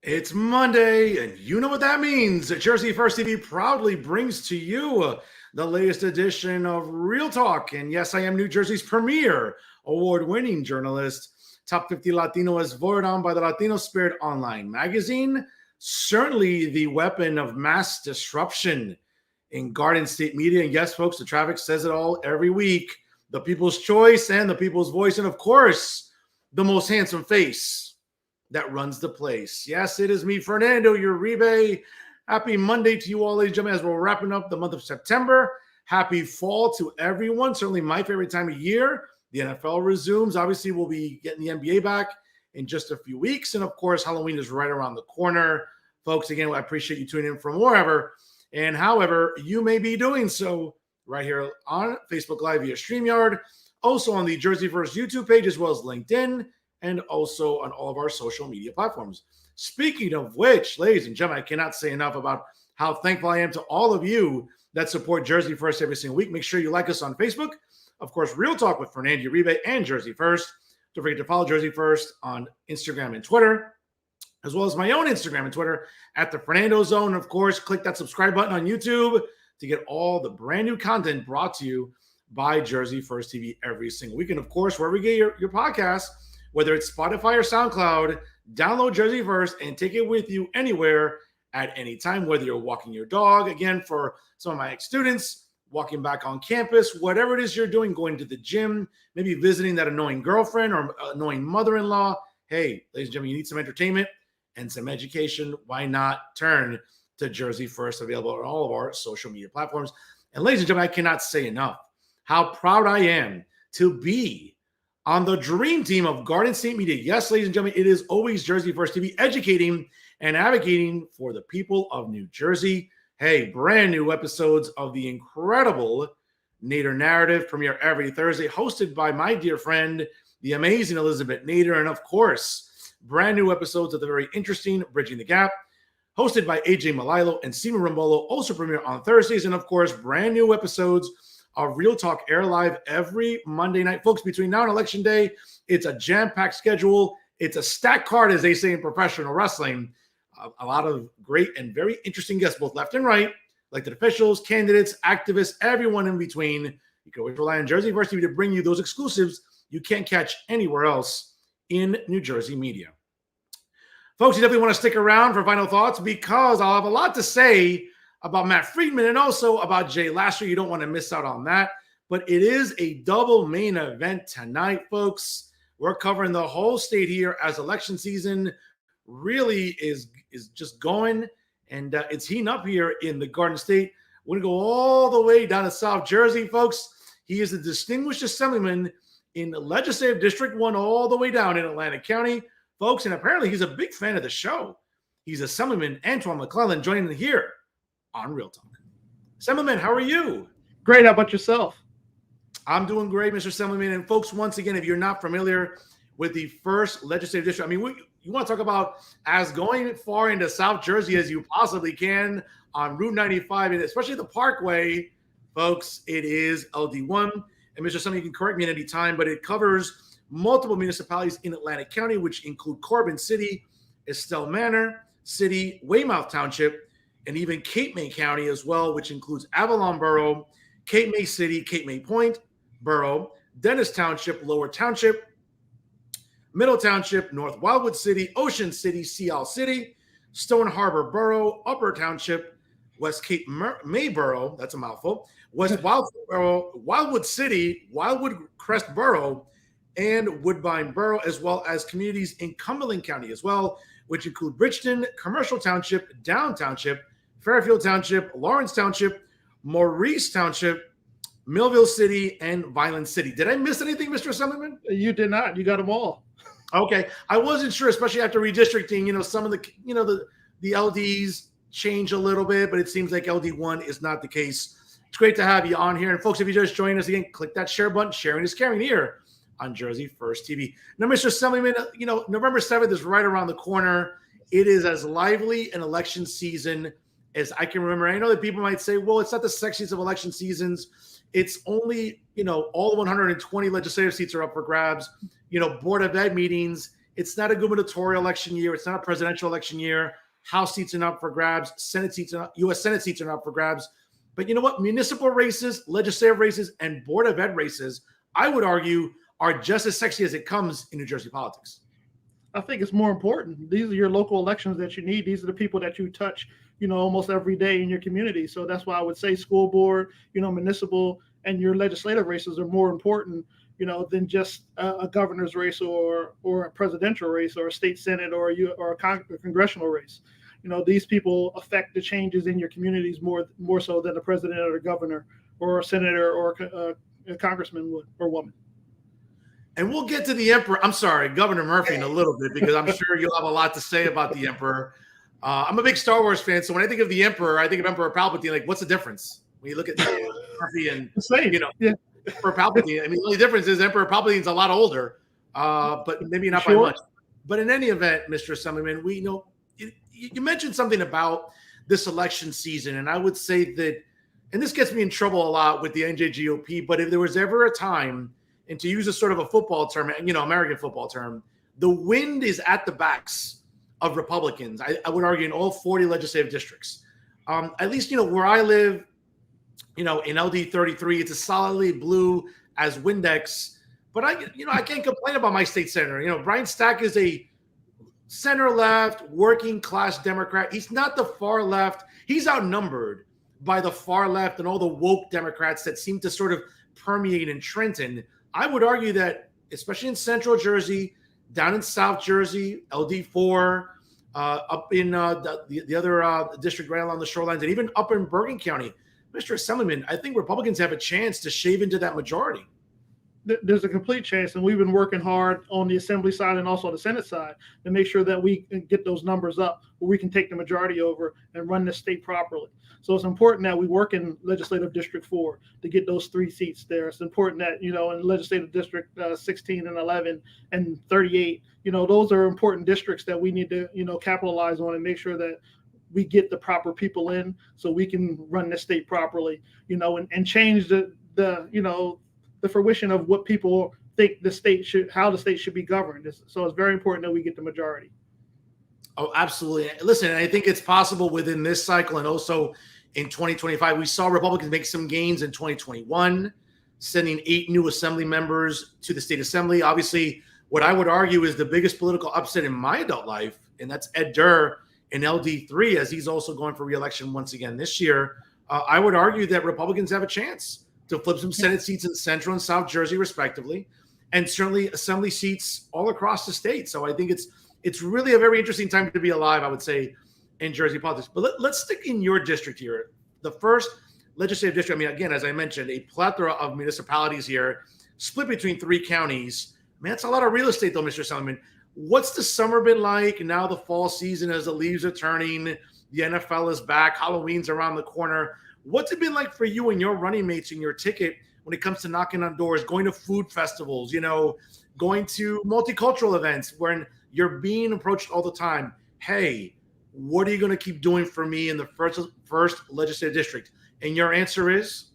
It's Monday, and you know what that means. Jersey First TV proudly brings to you the latest edition of Real Talk. And yes, I am New Jersey's premier award-winning journalist, Top 50 Latino, as voted on by the Latino Spirit Online magazine. Certainly the weapon of mass disruption in Garden State media. And yes, folks, the traffic says it all every week. The people's choice and the people's voice. And of course, the most handsome face that runs the place. Yes, it is me, Fernando, Uribe. Happy Monday to you all, ladies and gentlemen, as we're wrapping up the month of September. Happy fall to everyone. Certainly my favorite time of year. The NFL resumes. Obviously, we'll be getting the NBA back in just a few weeks. And of course, Halloween is right around the corner. Folks, again, I appreciate you tuning in from wherever and however you may be doing so right here on Facebook Live via StreamYard, also on the Jersey First YouTube page, as well as LinkedIn, and also on all of our social media platforms. Speaking of which, ladies and gentlemen, I cannot say enough about how thankful I am to all of you that support Jersey First every single week. Make sure you like us on Facebook. Of course, Real Talk with Fernando Uribe and Jersey First. Don't forget to follow Jersey First on Instagram and Twitter, as well as my own Instagram and Twitter at the Fernando Zone. Of course, click that subscribe button on YouTube to get all the brand new content brought to you by Jersey First TV every single week. And of course, wherever you get your podcasts, whether it's Spotify or SoundCloud, download Jersey First and take it with you anywhere at any time, whether you're walking your dog, again, for some of my ex-students, walking back on campus, whatever it is you're doing, going to the gym, maybe visiting that annoying girlfriend or annoying mother-in-law. Hey, ladies and gentlemen, you need some entertainment and some education. Why not turn to Jersey First, available on all of our social media platforms? And ladies and gentlemen, I cannot say enough how proud I am to be on the dream team of Garden State Media. Yes, ladies and gentlemen, it is always Jersey First TV, educating and advocating for the people of New Jersey. Hey, brand new episodes of the incredible Nader Narrative premiere every Thursday, hosted by my dear friend, the amazing Elizabeth Nader. And of course, brand new episodes of the very interesting Bridging the Gap, hosted by AJ Malilo and Seema Rimbolo, also premiere on Thursdays. And of course, brand new episodes of Real Talk air live every Monday night. Folks, between now and Election Day, it's a jam-packed schedule. It's a stacked card, as they say in professional wrestling. A lot of great and very interesting guests, both left and right, elected officials, candidates, activists, everyone in between. You can always rely on Jersey First TV to bring you those exclusives you can't catch anywhere else in New Jersey media. Folks, you definitely want to stick around for final thoughts, because I'll have a lot to say about Matt Friedman and also about Jay Lasher. You don't want to miss out on that. But it is a double main event tonight, folks. We're covering the whole state here as election season really is just going. And it's heating up here in the Garden State. We're going to go all the way down to South Jersey, folks. He is a distinguished assemblyman in Legislative District 1 all the way down in Atlantic County, folks. And apparently he's a big fan of the show. He's Assemblyman Antwan McClellan, joining here on Real Talk. Assemblyman, how are you? Great. How about yourself? I'm doing great, Mr. Assemblyman. And folks, once again, if you're not familiar with the first legislative district, I mean, you want to talk about as going far into South Jersey as you possibly can on Route 95, and especially the Parkway, folks, it is LD1. And Mr. Assemblyman, you can correct me at any time, but it covers multiple municipalities in Atlantic County, which include Corbin City, Estelle Manor City, Weymouth Township, and even Cape May County as well, which includes Avalon Borough, Cape May City, Cape May Point Borough, Dennis Township, Lower Township, Middle Township, North Wildwood City, Ocean City, Sea City, Stone Harbor Borough, Upper Township, West Cape May Borough, that's a mouthful, West Wildwood Borough, Wildwood City, Wildwood Crest Borough, and Woodbine Borough, as well as communities in Cumberland County as well, which include Bridgeton, Commercial Township, Down Township, Fairfield Township, Lawrence Township, Maurice Township, Millville City, and Vineland City. Did I miss anything, Mr. Assemblyman? You did not. You got them all. Okay. I wasn't sure, especially after redistricting, some of the, the LDs change a little bit, but it seems like LD1 is not the case. It's great to have you on here. And folks, if you just joined us again, click that share button. Sharing is caring here on Jersey First TV. Now, Mr. Assemblyman, November 7th is right around the corner. It is as lively an election season as I can remember. I know that people might say, well, it's not the sexiest of election seasons. It's only, all 120 legislative seats are up for grabs. Board of Ed meetings It's not a gubernatorial election year. It's not a presidential election year. House seats are up for grabs. Senate seats are U.S. Senate seats are up for grabs. But you know what? Municipal races, legislative races, and Board of Ed races, I would argue, are just as sexy as it comes in New Jersey politics. I think it's more important. These are your local elections that you need. These are the people that you touch, almost every day in your community. So that's why I would say school board, municipal, and your legislative races are more important, than just a governor's race or a presidential race or a state senate or a congressional race. These people affect the changes in your communities more so than a president or a governor or a senator or a congressman would or woman. And we'll get to the emperor. I'm sorry, Governor Murphy in a little bit, because I'm sure you'll have a lot to say about the emperor. I'm a big Star Wars fan, so when I think of the emperor, I think of Emperor Palpatine. Like, what's the difference when you look at Murphy and Emperor Palpatine? I mean, the only difference is Emperor Palpatine's a lot older, but maybe not by much. But in any event, Mr. Assemblyman, we know you mentioned something about this election season, and I would say that, and this gets me in trouble a lot with the NJGOP, but if there was ever a time, and to use a sort of a football term, American football term, the wind is at the backs of Republicans. I would argue in all 40 legislative districts. At least, where I live, in LD 33, it's as solidly blue as Windex. But I can't complain about my state senator. Brian Stack is a center left, working class Democrat. He's not the far left. He's outnumbered by the far left and all the woke Democrats that seem to sort of permeate in Trenton. I would argue that, especially in Central Jersey, down in South Jersey, LD4, up in the other district right along the shorelines, and even up in Bergen County, Mr. Assemblyman, I think Republicans have a chance to shave into that majority. There's a complete chance, and we've been working hard on the Assembly side and also the Senate side to make sure that we can get those numbers up where we can take the majority over and run the state properly. So it's important that we work in Legislative District 4 to get those 3 seats there. It's important that, in Legislative District 16 and 11 and 38, those are important districts that we need to, capitalize on and make sure that we get the proper people in so we can run the state properly, and change the fruition of what people think how the state should be governed. So it's very important that we get the majority. Oh, absolutely. Listen, I think it's possible within this cycle and also in 2025. We saw Republicans make some gains in 2021, sending 8 new assembly members to the state assembly. Obviously, what I would argue is the biggest political upset in my adult life, and that's Ed Durr in LD3, as he's also going for re-election once again this year. I would argue that Republicans have a chance to flip some Senate seats in Central and South Jersey, respectively, and certainly assembly seats all across the state. So I think it's really a very interesting time to be alive, I would say, in Jersey politics. But let's stick in your district here. The first legislative district, again, as I mentioned, a plethora of municipalities here, split between 3 counties. That's a lot of real estate, though, Mr. Assemblyman. What's the summer been like? Now the fall season, as the leaves are turning, the NFL is back, Halloween's around the corner. What's it been like for you and your running mates and your ticket when it comes to knocking on doors, going to food festivals, going to multicultural events when you're being approached all the time? Hey, what are you going to keep doing for me in the first legislative district? And your answer is?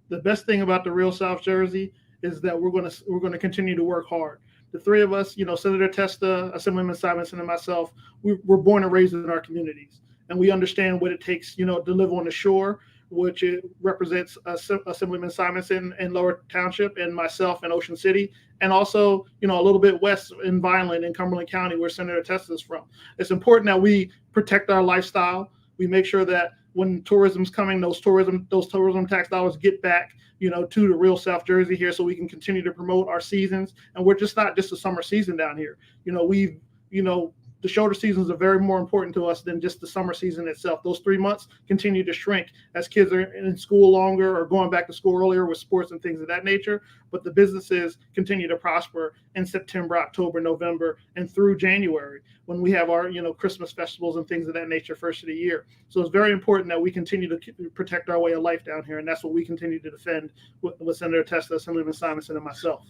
The best thing about the real South Jersey is that we're going to continue to work hard. The 3 of us, Senator Testa, Assemblyman Simonson, and myself, we're born and raised in our communities. And we understand what it takes, to live on the shore, which it represents Assemblyman Simonson in Lower Township and myself in Ocean City, and also, a little bit west in Vineland in Cumberland County, where Senator Testa is from. It's important that we protect our lifestyle. We make sure that when tourism's coming, those tourism tax dollars get back, to the real South Jersey here, so we can continue to promote our seasons. And we're not just a summer season down here. The shoulder seasons are very more important to us than just the summer season itself. Those 3 months continue to shrink as kids are in school longer or going back to school earlier with sports and things of that nature. But the businesses continue to prosper in September, October, November, and through January when we have our, Christmas festivals and things of that nature first of the year. So it's very important that we continue to protect our way of life down here. And that's what we continue to defend with Senator Testa, Assemblyman Simonson, and myself.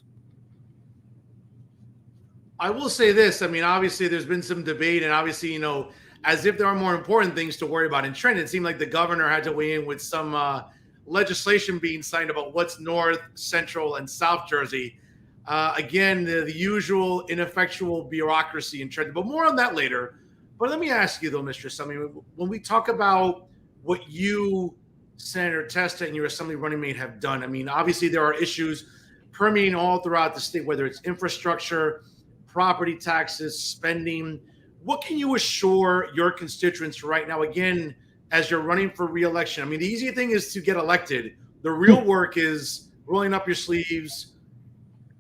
I will say this. Obviously, there's been some debate, and obviously, as if there are more important things to worry about in Trenton, it seemed like the governor had to weigh in with some legislation being signed about what's North, Central, and South Jersey. Again, the usual ineffectual bureaucracy and trend, but more on that later. But let me ask you though, Mr. Assemblyman, when we talk about what you, Senator Testa, and your Assembly running mate have done, I mean, obviously there are issues permeating all throughout the state, whether it's infrastructure, property taxes, spending. What can you assure your constituents right now, again, as you're running for re-election? I mean, the easy thing is to get elected. The real work is rolling up your sleeves,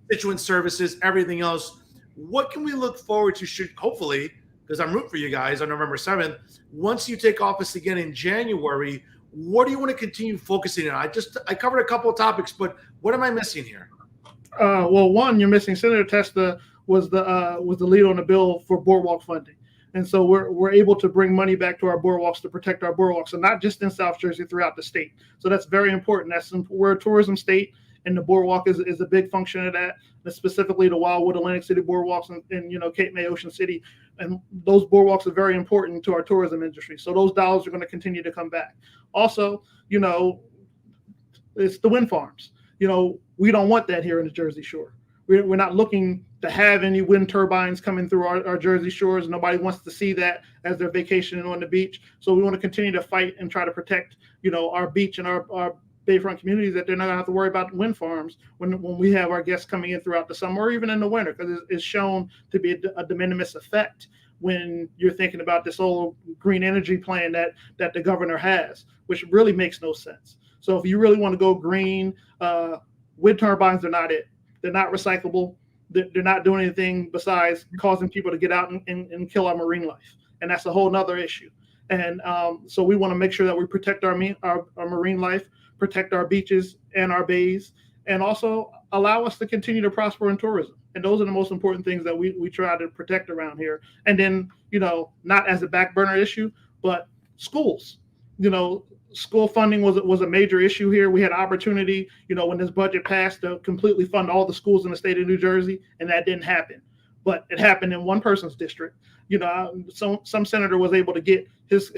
constituent services, everything else. What can we look forward to, should hopefully, because I'm rooting for you guys on November 7th, once you take office again in January, what do you want to continue focusing on? I covered a couple of topics, but what am I missing here? Well, one, you're missing. Senator Testa was the lead on the bill for boardwalk funding. And so we're able to bring money back to our boardwalks to protect our boardwalks, and not just in South Jersey, throughout the state. So that's very important. We're a tourism state, and the boardwalk is a big function of that, and specifically the Wildwood, Atlantic City boardwalks and Cape May, Ocean City. And those boardwalks are very important to our tourism industry. So those dollars are going to continue to come back. Also, it's the wind farms. We don't want that here in the Jersey Shore. We're not looking to have any wind turbines coming through our Jersey shores. Nobody wants to see that as they're vacationing on the beach. So we want to continue to fight and try to protect, our beach and our bayfront communities, that they're not going to have to worry about wind farms when we have our guests coming in throughout the summer or even in the winter, because it's shown to be a de minimis effect when you're thinking about this whole green energy plan that the governor has, which really makes no sense. So if you really want to go green, wind turbines are not it. They're not recyclable. They're not doing anything besides causing people to get out and kill our marine life. And that's a whole nother issue. And so we want to make sure that we protect our marine life, protect our beaches and our bays, and also allow us to continue to prosper in tourism. And those are the most important things that we try to protect around here. And then, not as a back burner issue, but schools. School funding was a major issue here. We had opportunity, when this budget passed, to completely fund all the schools in the state of New Jersey, and that didn't happen. But it happened in one person's district. Some senator was able to get his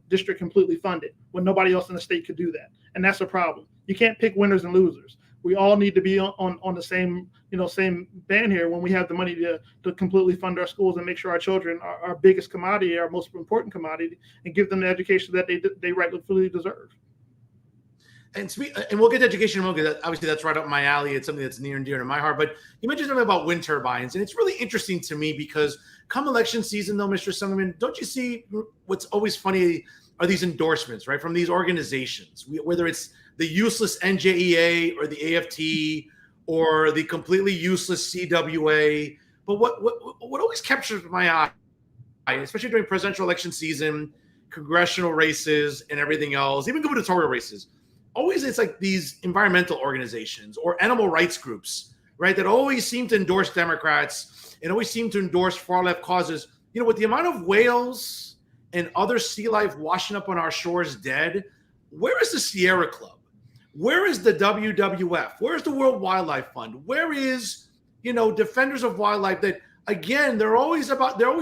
district completely funded when nobody else in the state could do that, and that's a problem. You can't pick winners and losers. We all need to be on the same band here when we have the money to completely fund our schools and make sure our children are our biggest commodity, our most important commodity, and give them the education that they rightfully deserve. And we'll get to education in a moment. Obviously, that's right up my alley. It's something that's near and dear to my heart. But you mentioned something about wind turbines, and it's really interesting to me because come election season, though, Mr. Assemblyman, don't you see what's always funny are these endorsements, right, from these organizations, whether it's the useless NJEA or the AFT or the completely useless CWA. But what always captures my eye, especially during presidential election season, congressional races, and everything else, even gubernatorial races, always it's like these environmental organizations or animal rights groups, right, that always seem to endorse Democrats and always seem to endorse far-left causes. With the amount of whales and other sea life washing up on our shores dead, where is the Sierra Club? Where is the WWF? Where's the World Wildlife Fund? Where is, Defenders of Wildlife? That, again, they're always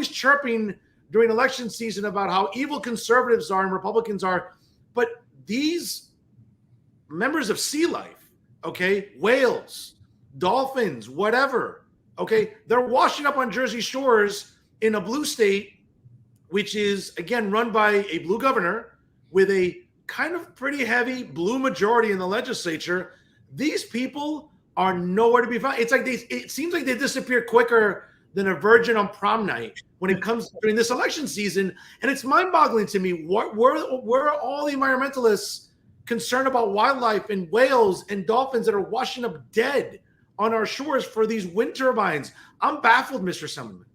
chirping during election season about how evil conservatives are and Republicans are. But these members of sea life, okay, whales, dolphins, whatever, okay, they're washing up on Jersey shores in a blue state, which is, again, run by a blue governor with a kind of pretty heavy blue majority in the legislature. These people are nowhere to be found. It's like it seems like they disappear quicker than a virgin on prom night when it comes during this election season. And it's mind-boggling to me. Where are all the environmentalists concerned about wildlife and whales and dolphins that are washing up dead on our shores for these wind turbines? I'm baffled, Mr. Assemblyman.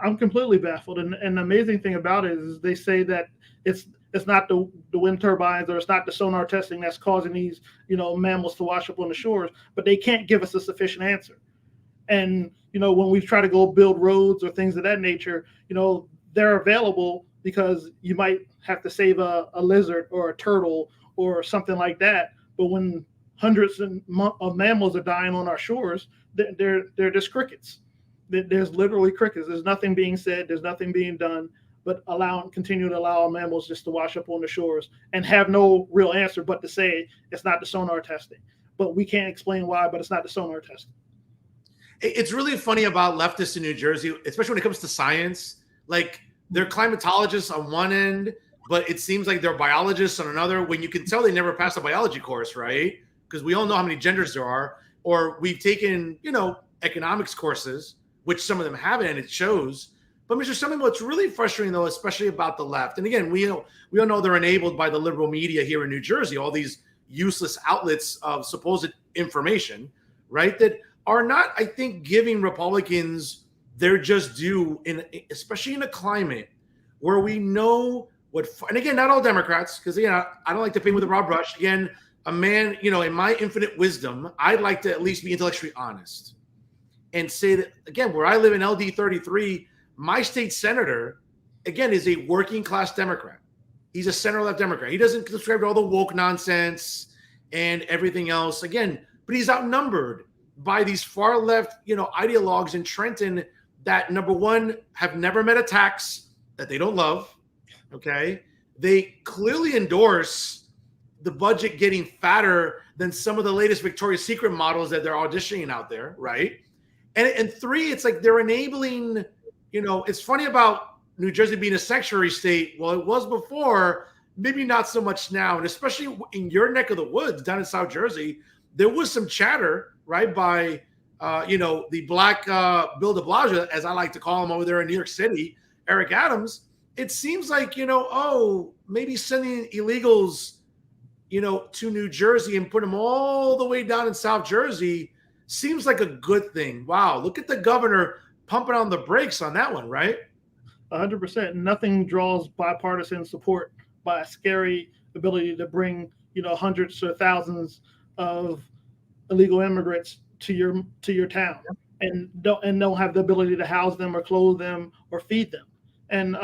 I'm completely baffled. And the amazing thing about it is they say that it's not the wind turbines or it's not the sonar testing that's causing these, mammals to wash up on the shores, but they can't give us a sufficient answer. And, when we try to go build roads or things of that nature, they're available because you might have to save a lizard or a turtle or something like that. But when hundreds of mammals are dying on our shores, they're just crickets. There's literally crickets. There's nothing being said. There's nothing being done, but continue to allow mammals just to wash up on the shores and have no real answer but to say it's not the sonar testing. but we can't explain why, but it's not the sonar testing. It's really funny about leftists in New Jersey, especially when it comes to science. Like, they're climatologists on one end, but it seems like they're biologists on another, when you can tell they never passed a biology course, right? Because we all know how many genders there are. Or we've taken, economics courses, which some of them haven't, and it shows. But Mr. Assemblyman, what's really frustrating, though, especially about the left, and again, we all know they're enabled by the liberal media here in New Jersey, all these useless outlets of supposed information, right, that are not, I think, giving Republicans their just due, especially in a climate where we know and again, not all Democrats, because, I don't like to paint with a broad brush. Again, a man, in my infinite wisdom, I'd like to at least be intellectually honest and say that, again, where I live in LD 33, my state senator, again, is a working class Democrat. He's a center left Democrat. He doesn't subscribe to all the woke nonsense and everything else. Again, but he's outnumbered by these far left, ideologues in Trenton that, number one, have never met a tax that they don't love. Okay. They clearly endorse the budget getting fatter than some of the latest Victoria's Secret models that they're auditioning out there. Right. And three, it's like they're enabling, it's funny about New Jersey being a sanctuary state. Well, it was before, maybe not so much now. And especially in your neck of the woods down in South Jersey, there was some chatter, right, by, the black Bill de Blasio, as I like to call him over there in New York City, Eric Adams. It seems like, maybe sending illegals, to New Jersey and put them all the way down in South Jersey seems like a good thing. Wow. Look at the governor pumping on the brakes on that one, right? 100%. Nothing draws bipartisan support by a scary ability to bring, hundreds or thousands of illegal immigrants to your town and don't have the ability to house them or clothe them or feed them. And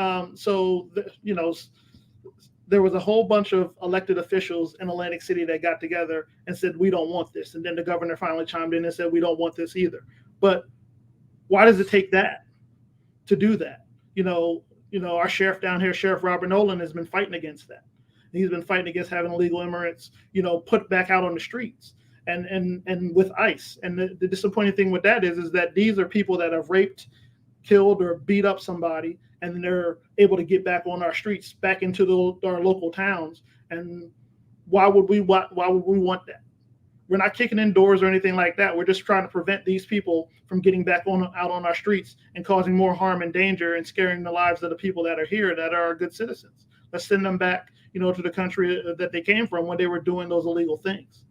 there was a whole bunch of elected officials in Atlantic City that got together and said, we don't want this. And then the governor finally chimed in and said, we don't want this either. But why does it take that to do that? Our sheriff down here, Sheriff Robert Nolan, has been fighting against that. He's been fighting against having illegal immigrants, put back out on the streets and with ICE. And the disappointing thing with that is that these are people that have raped, killed, or beat up somebody, and they're able to get back on our streets, back into our local towns. And why would we want that? We're not kicking in doors or anything like that. We're just trying to prevent these people from getting back out on our streets and causing more harm and danger and scaring the lives of the people that are here that are good citizens. Let's send them back, to the country that they came from when they were doing those illegal things.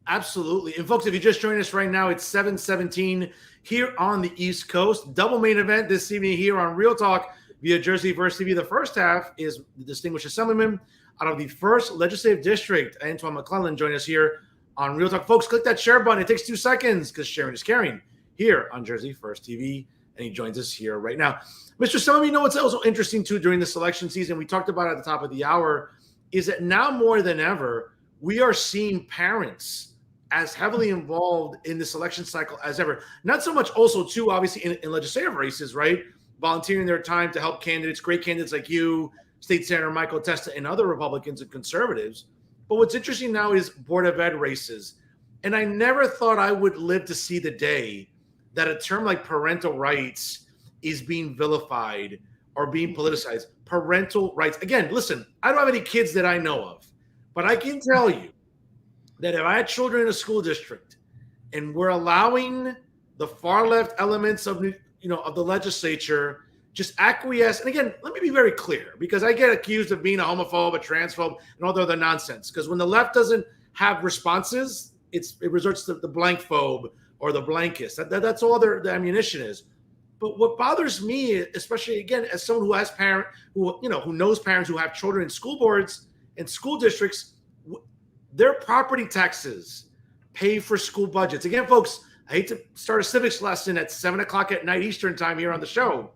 Absolutely. And folks, if you just joined us right now, it's 7:17 here on the East Coast. Double main event this evening here on Real Talk via Jersey First TV. The first half is the distinguished assemblyman out of the 1st Legislative District, Antwan McClellan, join us here on Real Talk. Folks, click that share button. It takes 2 seconds because sharing is caring here on Jersey First TV. And he joins us here right now. Mr. Assemblyman, what's also interesting too during this election season, we talked about at the top of the hour, is that now more than ever, we are seeing parents as heavily involved in this election cycle as ever. Not so much also too, obviously, in legislative races, right? Volunteering their time to help candidates, great candidates like you, State Senator Michael Testa, and other Republicans and conservatives. But what's interesting now is Board of Ed races. And I never thought I would live to see the day that a term like parental rights is being vilified or being politicized. Parental rights. Again, listen, I don't have any kids that I know of, but I can tell you that if I had children in a school district and we're allowing the far left elements of the legislature just acquiesce, and again, let me be very clear, because I get accused of being a homophobe, a transphobe, and all the other nonsense. Because when the left doesn't have responses, it resorts to the blank phobe or the blankist. That's all the ammunition is. But what bothers me, especially again as someone who has who knows parents who have children in school boards and school districts, their property taxes pay for school budgets. Again, folks, I hate to start a civics lesson at 7:00 at night Eastern time here on the show.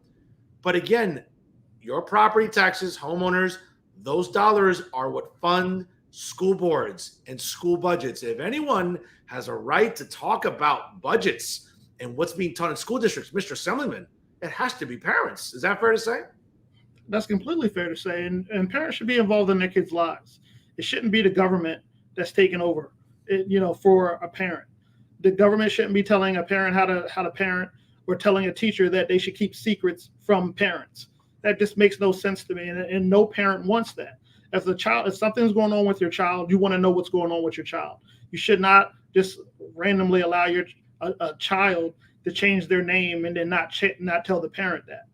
But again, your property taxes, homeowners, those dollars are what fund school boards and school budgets. If anyone has a right to talk about budgets and what's being taught in school districts, Mr. Assemblyman, it has to be parents. Is that fair to say? That's completely fair to say. And parents should be involved in their kids' lives. It shouldn't be the government that's taking over. for a parent. The government shouldn't be telling a parent how to parent, or telling a teacher that they should keep secrets from parents. That just makes no sense to me, and no parent wants that. If something's going on with your child, you want to know what's going on with your child. You should not just randomly allow a child to change their name and then not tell the parent that.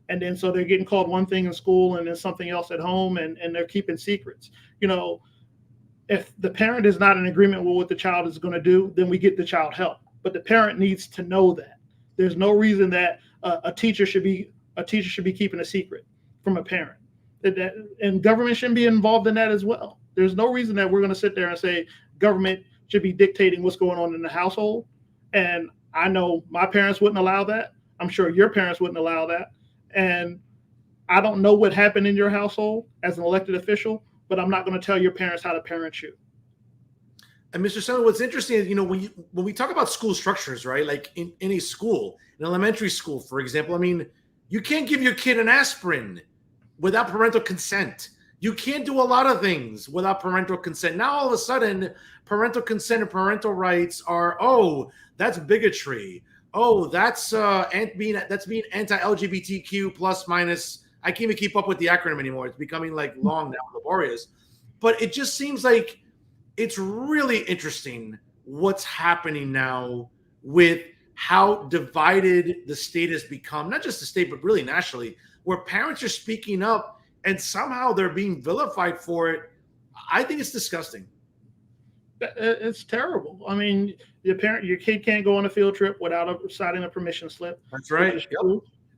And then so they're getting called one thing in school and then something else at home, and they're keeping secrets. If the parent is not in agreement with what the child is going to do, then we get the child help. But the parent needs to know that. There's no reason that a teacher should be keeping a secret from a parent. And government shouldn't be involved in that as well. There's no reason that we're going to sit there and say government should be dictating what's going on in the household. And I know my parents wouldn't allow that. I'm sure your parents wouldn't allow that. And I don't know what happened in your household as an elected official, but I'm not going to tell your parents how to parent you. And Mr. Senator, what's interesting is, when we talk about school structures, right? Like in a school, in elementary school, for example, I mean, you can't give your kid an aspirin without parental consent. You can't do a lot of things without parental consent. Now, all of a sudden, parental consent and parental rights are, that's bigotry. Oh, that's being anti-LGBTQ plus minus. I can't even keep up with the acronym anymore. It's becoming like long now, laborious. But it just seems like it's really interesting what's happening now with how divided the state has become, not just the state, but really nationally, where parents are speaking up and somehow they're being vilified for it. I think it's disgusting. It's terrible. I mean, your kid can't go on a field trip without signing a permission slip. That's right.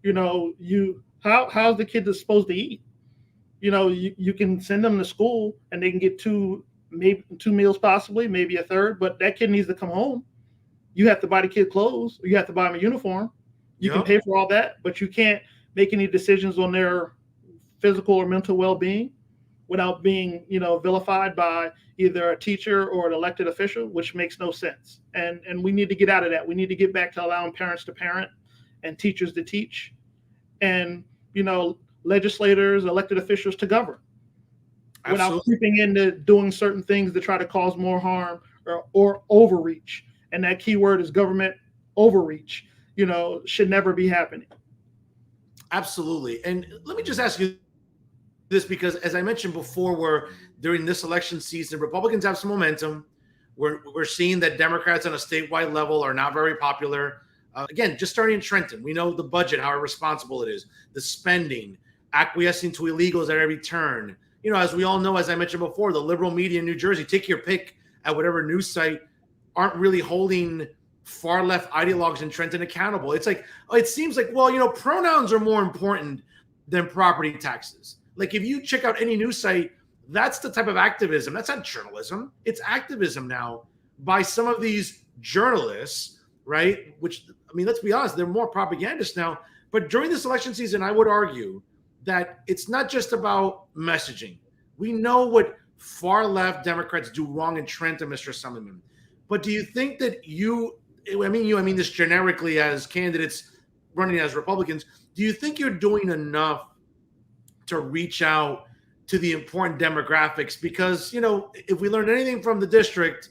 Yep. How's the kid supposed to eat? You can send them to school and they can get maybe two meals, possibly, maybe a third, but that kid needs to come home. You have to buy the kid clothes, or you have to buy them a uniform. You can pay for all that, but you can't make any decisions on their physical or mental well-being without being, vilified by either a teacher or an elected official, which makes no sense. And we need to get out of that. We need to get back to allowing parents to parent and teachers to teach, and, legislators, elected officials to govern. Absolutely. Without creeping into doing certain things to try to cause more harm or overreach. And that key word is government overreach, should never be happening. Absolutely. And let me just ask you this, because as I mentioned before, during this election season, Republicans have some momentum. We're seeing that Democrats on a statewide level are not very popular. Again, just starting in Trenton, we know the budget, how irresponsible it is, the spending, acquiescing to illegals at every turn. As we all know, as I mentioned before, the liberal media in New Jersey, take your pick at whatever news site, aren't really holding far left ideologues in Trenton accountable. It's like, it seems like, pronouns are more important than property taxes. Like, if you check out any news site, that's the type of activism. That's not journalism. It's activism now by some of these journalists, right? Which, let's be honest, they're more propagandists now. But during this election season, I would argue that it's not just about messaging. We know what far left Democrats do wrong in Trenton, Mr. Assemblyman. But do you think that I mean this generically as candidates running as Republicans, do you think you're doing enough to reach out to the important demographics? Because, if we learned anything from the district,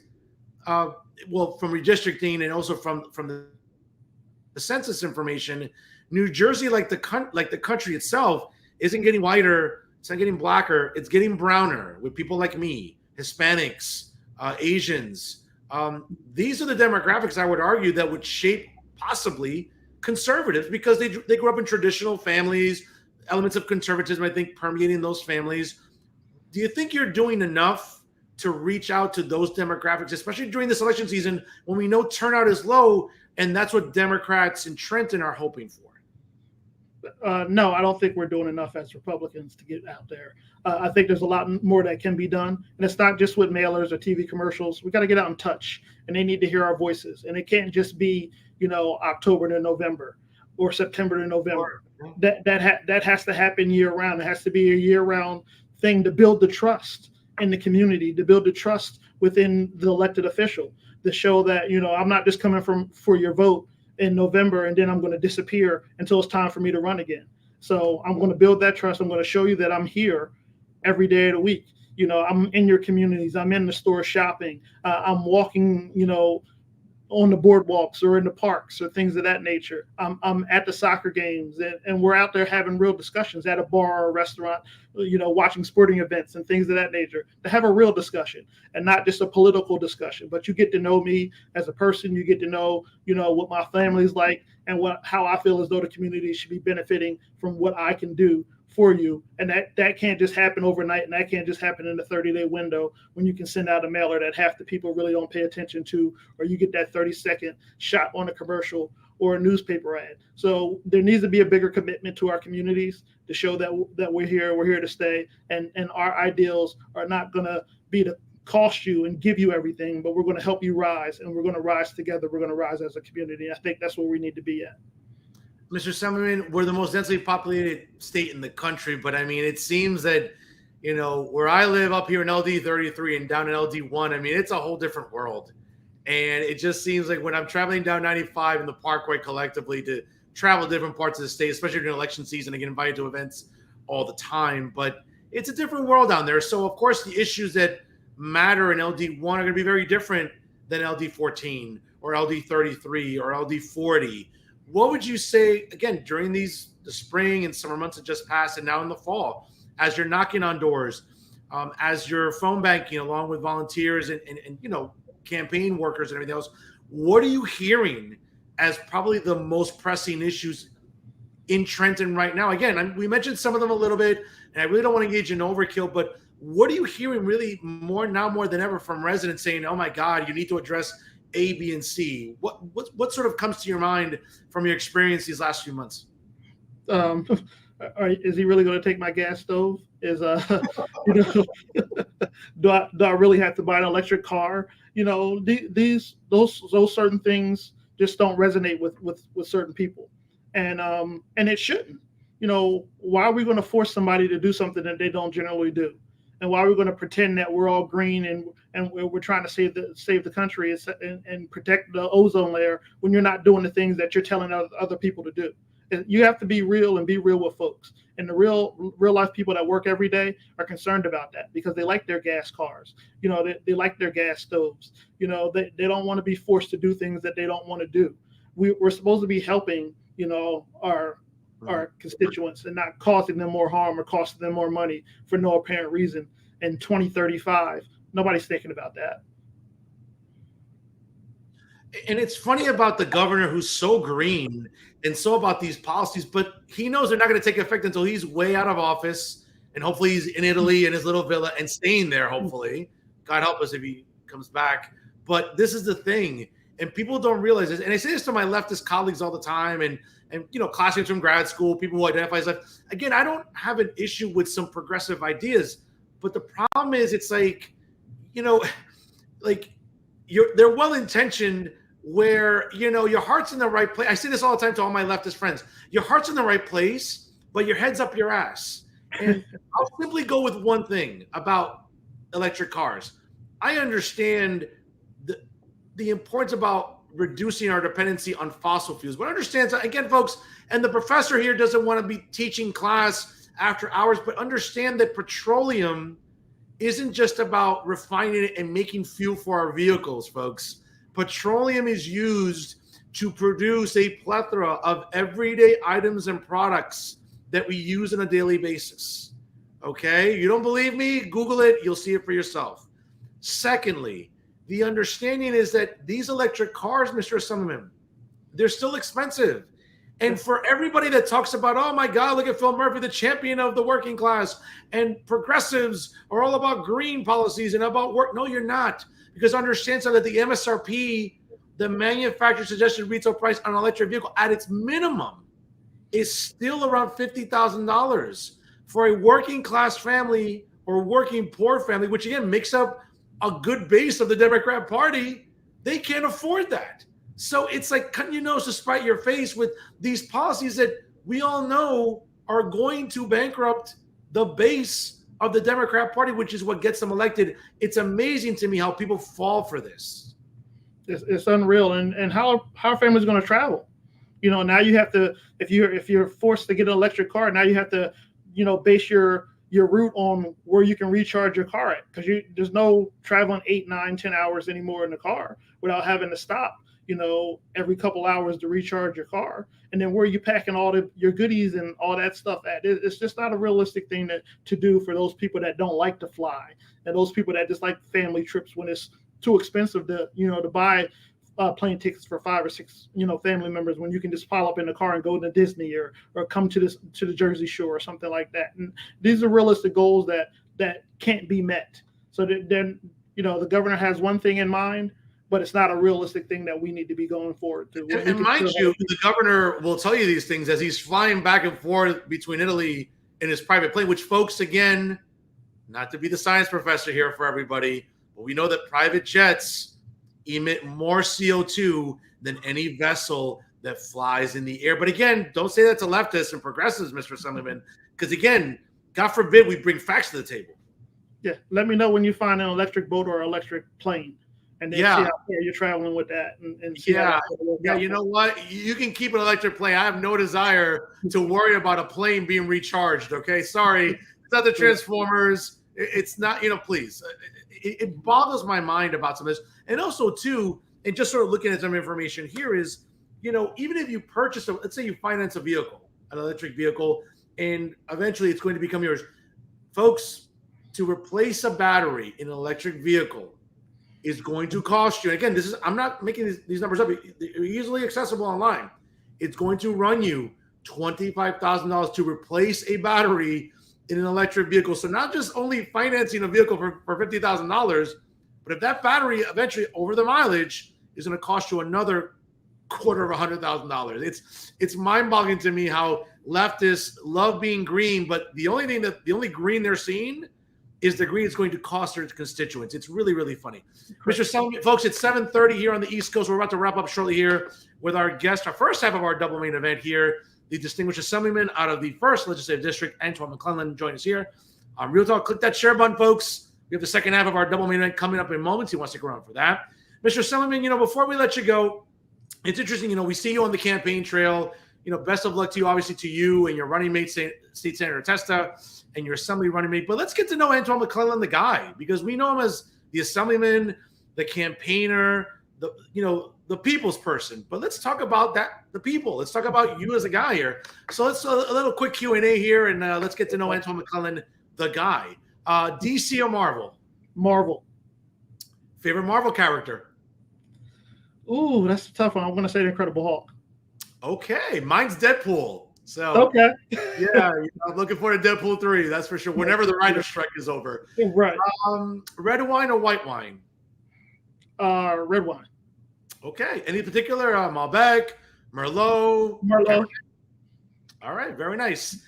from redistricting and also from the census information, New Jersey, like the country itself, isn't getting whiter, it's not getting blacker, it's getting browner with people like me, Hispanics, Asians. These are the demographics, I would argue, that would shape possibly conservatives, because they grew up in traditional families, elements of conservatism, I think, permeating those families. Do you think you're doing enough to reach out to those demographics, especially during this election season when we know turnout is low, and that's what Democrats in Trenton are hoping for? No, I don't think we're doing enough as Republicans to get out there. I think there's a lot more that can be done. And it's not just with mailers or TV commercials. We got to get out and touch, and they need to hear our voices. And it can't just be, October to November or September to November. That has to happen year round. It has to be a year round thing to build the trust in the community, to build the trust within the elected official, to show that, I'm not just coming for your vote in November and then I'm going to disappear until it's time for me to run again. So I'm going to build that trust. I'm going to show you that I'm here every day of the week. I'm in your communities. I'm in the store shopping. I'm walking, on the boardwalks or in the parks or things of that nature. I'm at the soccer games, and we're out there having real discussions at a bar or a restaurant, watching sporting events and things of that nature, to have a real discussion and not just a political discussion. But you get to know me as a person. You get to know, what my family's like and how I feel as though the community should be benefiting from what I can do for you. And that can't just happen overnight, and that can't just happen in a 30-day window when you can send out a mailer that half the people really don't pay attention to, or you get that 30-second shot on a commercial or a newspaper ad. So there needs to be a bigger commitment to our communities to show that we're here to stay, and our ideals are not going to be to cost you and give you everything, but we're going to help you rise, and we're going to rise together. We're going to rise as a community. I think that's where we need to be at. Mr. Assemblyman, we're the most densely populated state in the country, but I mean, it seems that, where I live up here in LD 33 and down in LD 1, I mean, it's a whole different world. And it just seems like when I'm traveling down 95 in the Parkway collectively to travel different parts of the state, especially during election season, I get invited to events all the time, but it's a different world down there. So, of course, the issues that matter in LD 1 are going to be very different than LD 14 or LD 33 or LD 40. What would you say, again, during the spring and summer months that just passed and now in the fall, as you're knocking on doors, as you're phone banking along with volunteers and campaign workers and everything else, what are you hearing as probably the most pressing issues in Trenton right now? Again, we mentioned some of them a little bit, and I really don't want to engage in overkill, but what are you hearing really more than ever from residents saying, oh my God, you need to address A, B, and C? What sort of comes to your mind from your experience these last few months? Is he really going to take my gas stove? Do I really have to buy an electric car? Those certain things just don't resonate with certain people, and it shouldn't. Why are we going to force somebody to do something that they don't generally do? And why are we going to pretend that we're all green and we're trying to save the country and protect the ozone layer when you're not doing the things that you're telling other people to do? And you have to be real and be real with folks. And the real life people that work every day are concerned about that because they like their gas cars. They like their gas stoves. They don't want to be forced to do things that they don't want to do. We're supposed to be helping, our constituents and not causing them more harm or costing them more money for no apparent reason in 2035. Nobody's thinking about that. And it's funny about the governor who's so green and so about these policies, but he knows they're not going to take effect until he's way out of office, and hopefully he's in Italy in his little villa and staying there, hopefully. God help us if he comes back. But this is the thing, and people don't realize this. And I say this to my leftist colleagues all the time, and classmates from grad school, people who identify as left. Again, I don't have an issue with some progressive ideas, but the problem is it's like, they're well-intentioned where, your heart's in the right place. I say this all the time to all my leftist friends. Your heart's in the right place, but your head's up your ass. And I'll simply go with one thing about electric cars. I understand the importance about reducing our dependency on fossil fuels. But understands, again, folks, and the professor here doesn't want to be teaching class after hours, but understand that petroleum isn't just about refining it and making fuel for our vehicles, folks. Petroleum is used to produce a plethora of everyday items and products that we use on a daily basis. Okay? You don't believe me? Google it. You'll see it for yourself. Secondly, the understanding is that these electric cars, Mr. Assemblyman, they're still expensive. And for everybody that talks about, oh my God, look at Phil Murphy, the champion of the working class, and progressives are all about green policies and about work. No, you're not. Because understand so that the MSRP, the manufacturer suggested retail price on an electric vehicle at its minimum is still around $50,000 for a working class family or working poor family, which again makes up a good base of the Democrat Party. They can't afford that. So it's like cutting your nose to spite your face with these policies that we all know are going to bankrupt the base of the Democrat Party, which is what gets them elected. It's amazing to me how people fall for this. It's unreal. And how are families going to travel? Now you have to, if you're forced to get an electric car, now you have to, base your your route on where you can recharge your car at, because there's no traveling 8, 9, 10 hours anymore in the car without having to stop, every couple hours to recharge your car. And then where you packing all your goodies and all that stuff at? It's just not a realistic thing to do for those people that don't like to fly, and those people that just like family trips when it's too expensive to buy plane tickets for 5 or 6 family members, when you can just pile up in the car and go to Disney or come to the Jersey Shore or something like that. And these are realistic goals that can't be met. So then the governor has one thing in mind, but it's not a realistic thing that we need to be going forward to. And mind you, the governor will tell you these things as he's flying back and forth between Italy in his private plane, which, folks, again, not to be the science professor here for everybody, but we know that private jets emit more CO2 than any vessel that flies in the air. But again, don't say that to leftists and progressives, Mr. Assemblyman, because again, God forbid we bring facts to the table. Yeah, let me know when you find an electric boat or electric plane, and then see how far you're traveling with that. And see you know what? You can keep an electric plane. I have no desire to worry about a plane being recharged. Okay, sorry, it's not the Transformers. It's not. Please. It boggles my mind about some of this. And also, too, and just sort of looking at some information here is, even if you purchase let's say you finance a vehicle, an electric vehicle, and eventually it's going to become yours. Folks, to replace a battery in an electric vehicle is going to cost you. Again, I'm not making these numbers up. They're easily accessible online. It's going to run you $25,000 to replace a battery in an electric vehicle. So not just only financing a vehicle for $50,000, but if that battery eventually over the mileage is going to cost you another $250,000. It's mind-boggling to me how leftists love being green, but the only green they're seeing is the green it's going to cost their constituents. It's really, really funny. Mr. Assemblyman, folks, it's 7:30 here on the East Coast. We're about to wrap up shortly here with our guest, our first half of our double main event here, the distinguished Assemblyman out of the 1st Legislative District, Antwan McClellan, join us here on Real Talk. Click that share button, folks. We have the second half of our double main event coming up in moments. He wants to go around for that. Mr. Assemblyman, before we let you go, it's interesting, we see you on the campaign trail. Best of luck to you, obviously, to you and your running mate, State Senator Attieh, and your assembly running mate. But let's get to know Antwan McClellan, the guy, because we know him as the assemblyman, the campaigner, the people's person. But let's talk about the people. Let's talk about you as a guy here. So let's a little quick Q&A here, and let's get to know Antwan McClellan, the guy. DC or Marvel? Marvel. Favorite Marvel character? Ooh, that's a tough one. I'm going to say the Incredible Hulk. Okay, mine's Deadpool. So okay, yeah, I'm looking forward to Deadpool 3. That's for sure. Whenever the writer's strike is over. Right. Red wine or white wine? Red wine. Okay. Any particular? Malbec, Merlot. Merlot. All right. Very nice.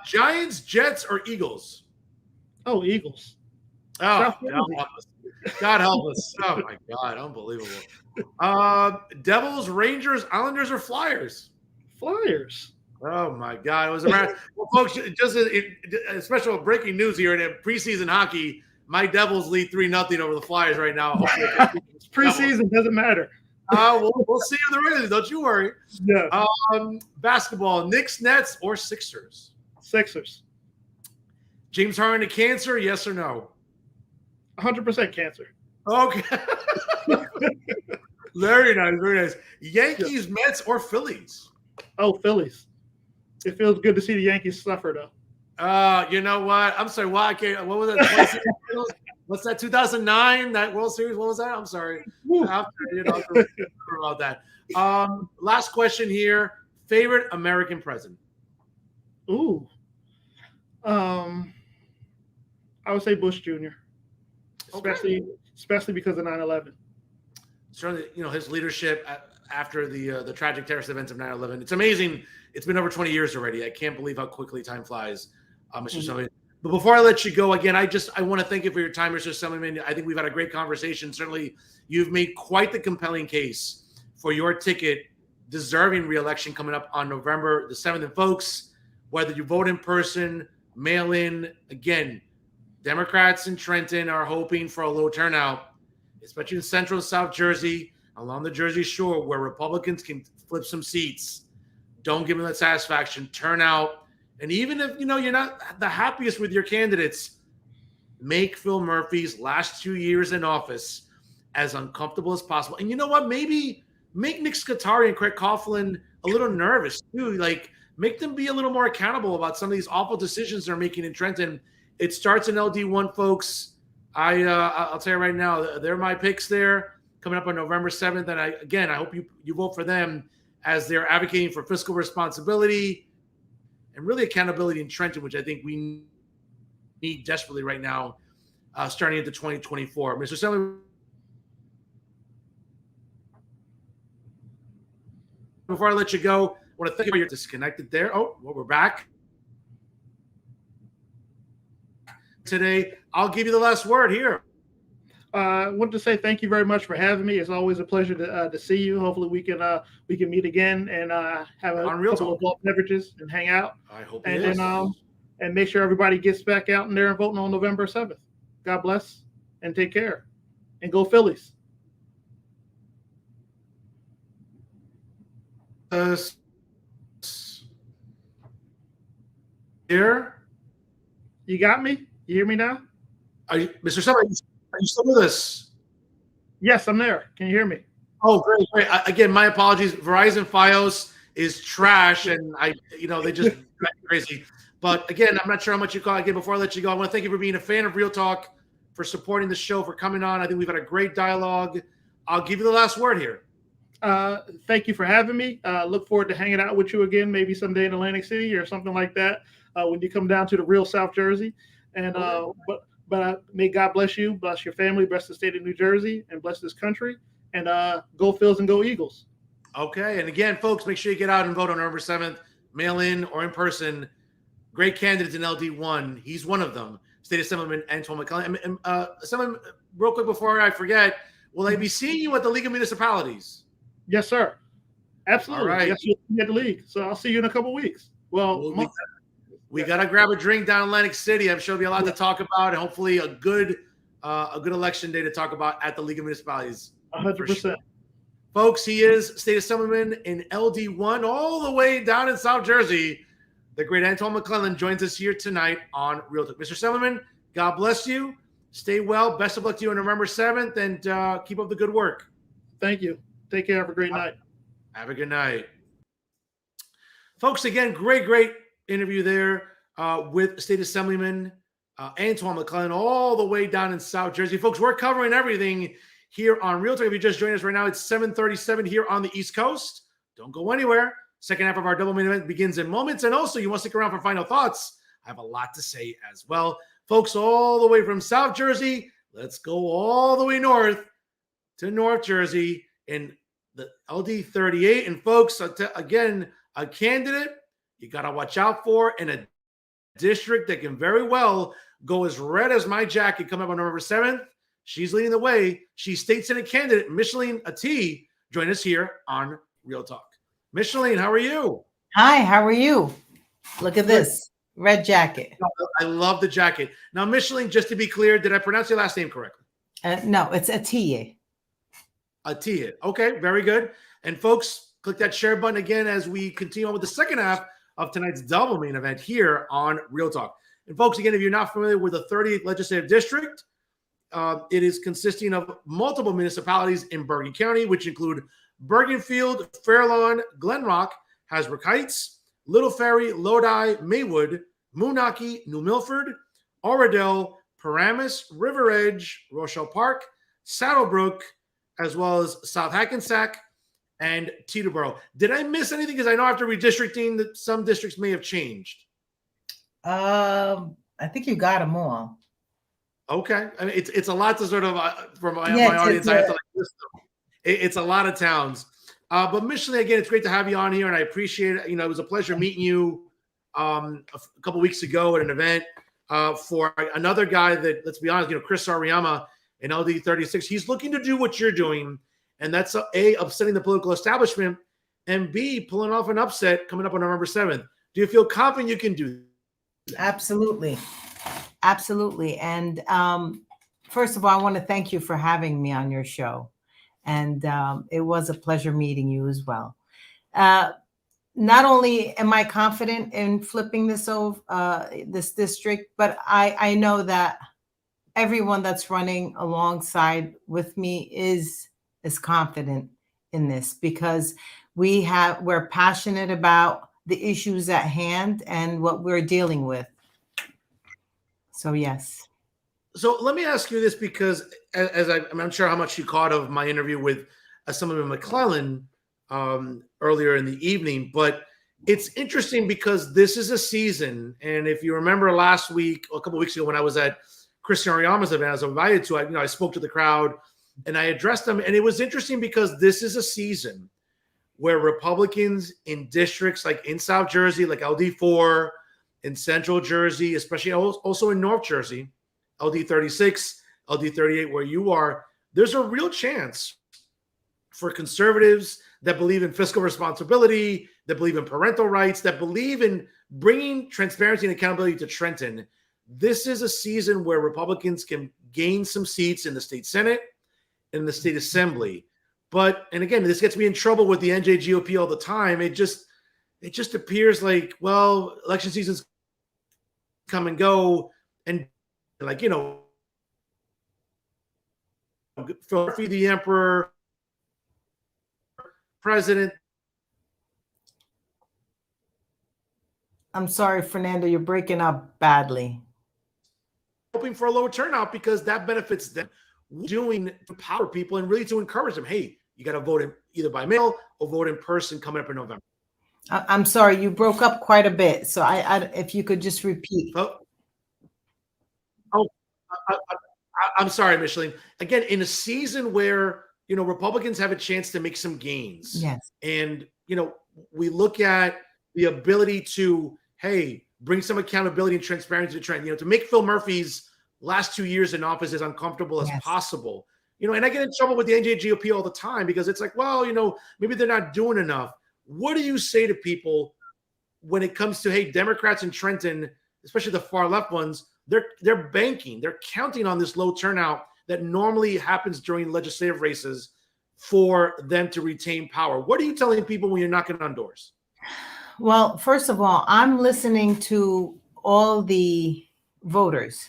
Giants, Jets, or Eagles? Oh, Eagles. Oh, God help us. Oh my God, unbelievable. Devils, Rangers, Islanders, or Flyers? Flyers. Oh my God, it was around. Well, folks, just a special breaking news here in preseason hockey. My Devils lead 3-0 over the Flyers right now. It's preseason, doesn't matter. We'll see you in the regular. Don't you worry. Yeah. Basketball, Knicks, Nets, or Sixers? Sixers. James Harden to cancer? Yes or no? 100% cancer. Okay. Very nice, very nice. Yankees, Mets, or Phillies? Oh, Phillies. It feels good to see the Yankees suffer, though. You know what? I'm sorry. Why I can't? What was that? What's that? 2009? That World Series? What was that? I'm sorry. About that. Last question here. Favorite American president? Ooh. I would say Bush Jr. Especially because of 9/11. Certainly, his leadership after the tragic terrorist events of 9/11. It's amazing. It's been over 20 years already. I can't believe how quickly time flies, Mr. Assemblyman. But before I let you go, again, I want to thank you for your time, Mr. Assemblyman. I think we've had a great conversation. Certainly, you've made quite the compelling case for your ticket, deserving re-election coming up on November the 7th. And folks, whether you vote in person, mail in, again, Democrats in Trenton are hoping for a low turnout, especially in Central South Jersey, along the Jersey Shore, where Republicans can flip some seats. Don't give them that satisfaction. Turn out And even if, you're not the happiest with your candidates, make Phil Murphy's last 2 years in office as uncomfortable as possible. And you know what? Maybe make Nick Scutari and Craig Coughlin a little nervous too. Like, make them be a little more accountable about some of these awful decisions they're making in Trenton. It starts in LD1, folks. I'll tell you right now, they're my picks there coming up on November 7th. And I hope you vote for them as they're advocating for fiscal responsibility and really accountability in Trenton, which I think we need desperately right now, starting into 2024. Mr. Assemblyman, before I let you go, I want to thank you for your disconnected there. Oh, well, we're back today. I'll give you the last word here. I want to say thank you very much for having me. It's always a pleasure to see you. Hopefully we can meet again and have a couple of adult beverages and hang out. I hope it is. And make sure everybody gets back out in there and voting on November 7th. God bless and take care. And go Phillies. Here? You got me? You hear me now? Mr. Summer, are you still with us? Yes, I'm there. Can you hear me? Oh, great. Again, my apologies. Verizon Fios is trash, and they just drive me crazy. But again, I'm not sure how much you call. Again, before I let you go, I want to thank you for being a fan of Real Talk, for supporting the show, for coming on. I think we've had a great dialogue. I'll give you the last word here. Thank you for having me. Look forward to hanging out with you again, maybe someday in Atlantic City or something like that, when you come down to the real South Jersey. And but may God bless you, bless your family, bless the state of New Jersey, and bless this country. And go Phils and go Eagles. Okay. And again, folks, make sure you get out and vote on November 7th, mail in or in person. Great candidates in LD1. He's one of them. State Assemblyman Antwan McClellan. And Assemblyman, real quick before I forget, will I be seeing you at the League of Municipalities? Yes, sir. Absolutely. All right. Yes, you'll be at the league. So I'll see you in a couple of weeks. Well, we got to grab a drink down in Atlantic City. I'm sure there'll be a lot to talk about, and hopefully a good election day to talk about at the League of Municipalities. 100%. Sure. Folks, he is State Assemblyman in LD1, all the way down in South Jersey. The great Antwan McClellan joins us here tonight on Real Talk. Mr. Assemblyman, God bless you. Stay well. Best of luck to you on November 7th, and keep up the good work. Thank you. Take care. Have a great night. Have a good night. Folks, again, great interview there with State Assemblyman Antwan McClellan, all the way down in South Jersey. Folks, we're covering everything here on Real Talk. If you just joined us right now, it's 7:37 here on the East Coast. Don't go anywhere. Second half of our double main event begins in moments. And also, you want to stick around for final thoughts. I have a lot to say as well. Folks, all the way from South Jersey, let's go all the way north to North Jersey in the LD38. And folks, again, a candidate you got to watch out for in a district that can very well go as red as my jacket coming up on November 7th. She's leading the way. She's State Senate candidate Micheline Attieh. Join us here on Real Talk. Micheline, how are you? Hi, how are you? Look at this red jacket. I love the jacket. Now, Micheline, just to be clear, did I pronounce your last name correctly? No, it's Attieh. Attieh. Okay, very good. And folks, click that share button again as we continue on with the second half of tonight's double main event here on Real Talk. And folks, again, if you're not familiar with the 30th Legislative District, it is consisting of multiple municipalities in Bergen County, which include Bergenfield, Fairlawn, Glenrock, Hasbrook Heights, Little Ferry, Lodi, Maywood, Moonachie, New Milford, Oradell, Paramus, River Edge, Rochelle Park, Saddlebrook, as well as South Hackensack and Teterboro. Did I miss anything? Because I know after redistricting that some districts may have changed. I think you got them all. Okay. I mean, it's a lot to sort of, from my audience, I have to list them. It's a lot of towns. But Micheline, again, it's great to have you on here, and I appreciate it. It was a pleasure meeting you a couple weeks ago at an event for another guy that, let's be honest, Chris Ariyama in LD 36. He's looking to do what you're doing, and that's A, upsetting the political establishment, and B, pulling off an upset coming up on November 7th. Do you feel confident you can do that? Absolutely. Absolutely. And first of all, I want to thank you for having me on your show. And it was a pleasure meeting you as well. not only am I confident in flipping this over, this district, but I know that everyone that's running alongside with me is confident in this, because we're passionate about the issues at hand and what we're dealing with. So yes. So let me ask you this, because I'm sure how much you caught of my interview with Assemblyman McClellan earlier in the evening, but it's interesting because this is a season, and if you remember last week, a couple of weeks ago, when I was at Christian Oriama's event, I was invited to, I spoke to the crowd and I addressed them, and it was interesting because this is a season where Republicans in districts like in South Jersey, like LD4, in Central Jersey, especially also in North Jersey, LD36, LD38, where you are, there's a real chance for conservatives that believe in fiscal responsibility, that believe in parental rights, that believe in bringing transparency and accountability to Trenton. This is a season where Republicans can gain some seats in the state Senate and the state assembly. But, and again, this gets me in trouble with the NJGOP all the time. It just appears like, well, election seasons come and go, and like, Philly the Emperor, President. I'm sorry, Fernando, you're breaking up badly. Hoping for a lower turnout because that benefits them. Doing to empower people and really to encourage them. Hey, you got to vote in either by mail or vote in person coming up in November. I'm sorry, you broke up quite a bit. So if you could just repeat. I'm sorry, Micheline. Again, in a season where, Republicans have a chance to make some gains. Yes. And, we look at the ability to, hey, bring some accountability and transparency to Trent, to make Phil Murphy's last 2 years in office as uncomfortable as possible. And I get in trouble with the NJGOP all the time because it's like, well, maybe they're not doing enough. What do you say to people when it comes to, hey, Democrats in Trenton, especially the far left ones, they're banking, they're counting on this low turnout that normally happens during legislative races for them to retain power? What are you telling people when you're knocking on doors? Well, first of all, I'm listening to all the voters.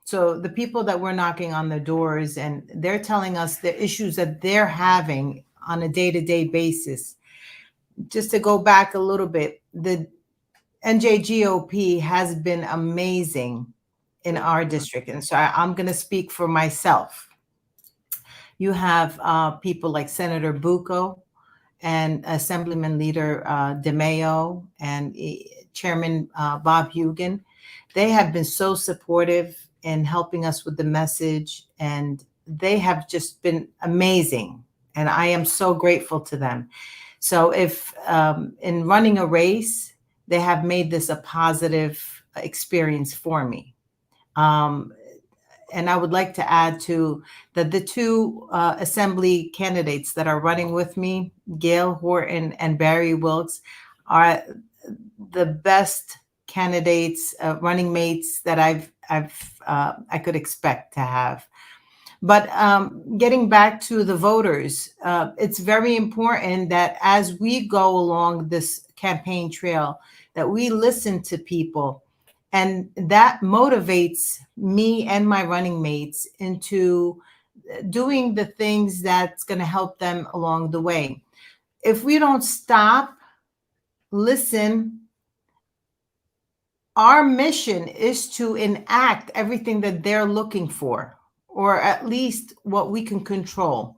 So the people that we're knocking on the doors, and they're telling us the issues that they're having on a day-to-day basis. Just to go back a little bit, the NJGOP has been amazing in our district. And so I'm going to speak for myself. You have people like Senator Bucco and Assemblyman Leader DeMayo and Chairman Bob Hugan. They have been so supportive in helping us with the message, and they have just been amazing. And I am so grateful to them. So if in running a race, they have made this a positive experience for me. And I would like to add to that the two assembly candidates that are running with me, Gail Horton and Barry Wilkes, are the best candidates, running mates that I could expect to have. But getting back to the voters, it's very important that as we go along this campaign trail, that we listen to people. And that motivates me and my running mates into doing the things that's going to help them along the way. If we don't stop, listen, our mission is to enact everything that they're looking for, or at least what we can control.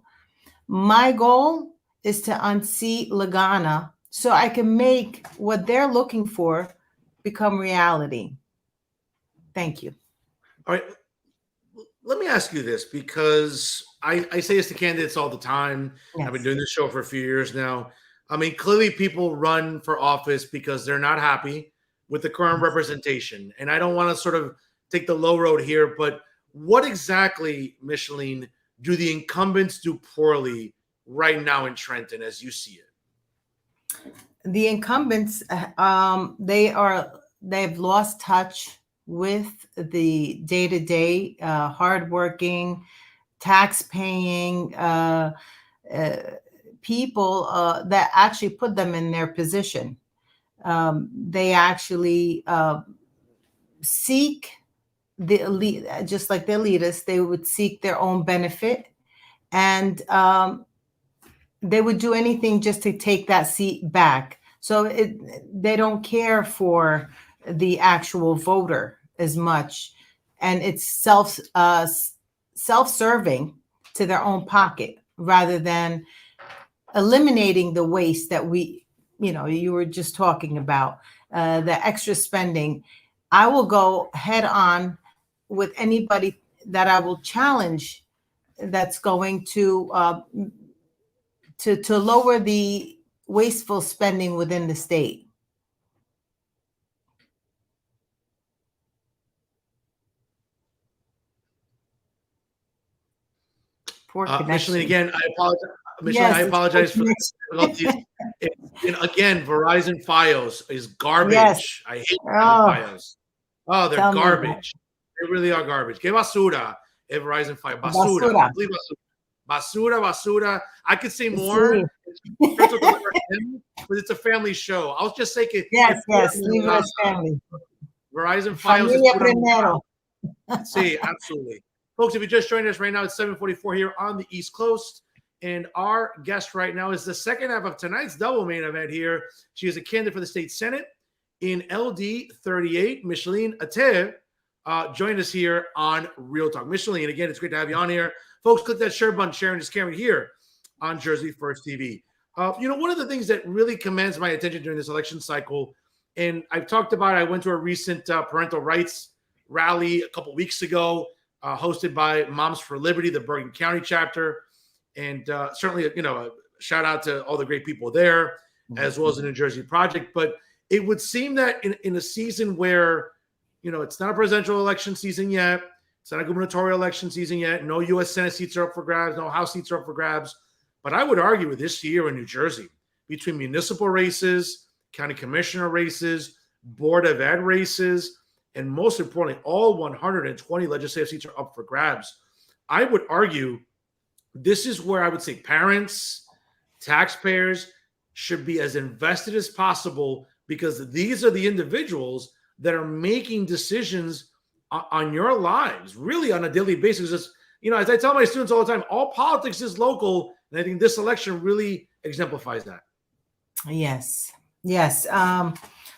My goal is to unseat Lagana so I can make what they're looking for become reality. Thank you. All right. Let me ask you this, because I say this to candidates all the time. Yes. I've been doing this show for a few years now. I mean, clearly people run for office because they're not happy with the current representation. And I don't want to sort of take the low road here, but what exactly, Micheline, do the incumbents do poorly right now in Trenton as you see it? The incumbents, they've lost touch with the day-to-day, hardworking, tax-paying people that actually put them in their position. They actually seek the elite, just like the elitists, they would seek their own benefit, and they would do anything just to take that seat back. So they don't care for the actual voter as much, and it's self-serving to their own pocket rather than eliminating the waste that you were just talking about, the extra spending. I will go head on with anybody that I will challenge that's going to lower the wasteful spending within the state. Poor connection. Micheline, again, I apologize. Micheline, Yes, I apologize for the difficulties. And again, Verizon Fios is garbage. Yes. I hate Oh, Fios. Oh, they're tell me about garbage. They really are garbage. Que basura, Verizon Fios. Basura. Basura. Complete basura. Basura. I could say Sí. more, but it's a family show. I'll just say que Yes, leave it as family. Verizon Fios is Familia put primero. See, absolutely. Folks, if you just joined us right now, it's 7:44 here on the East Coast. And our guest right now is the second half of tonight's double main event here. She is a candidate for the state Senate in LD 38. Micheline Attieh joined us here on Real Talk. Micheline, again, it's great to have you on here. Folks, click that share button, sharing this camera here on Jersey First TV. One of the things that really commands my attention during this election cycle, and I've talked about, I went to a recent parental rights rally a couple weeks ago, hosted by Moms for Liberty, the Bergen County chapter. And certainly, a shout out to all the great people there, as well as the New Jersey Project. But it would seem that in a season where, it's not a presidential election season yet, it's not a gubernatorial election season yet, no U.S. Senate seats are up for grabs, no House seats are up for grabs. But I would argue with this year in New Jersey, between municipal races, county commissioner races, Board of Ed races, and most importantly, all 120 legislative seats are up for grabs. I would argue this is where I would say parents, taxpayers should be as invested as possible, because these are the individuals that are making decisions on your lives, really on a daily basis. As I tell my students all the time, all politics is local, and I think this election really exemplifies that. Yes.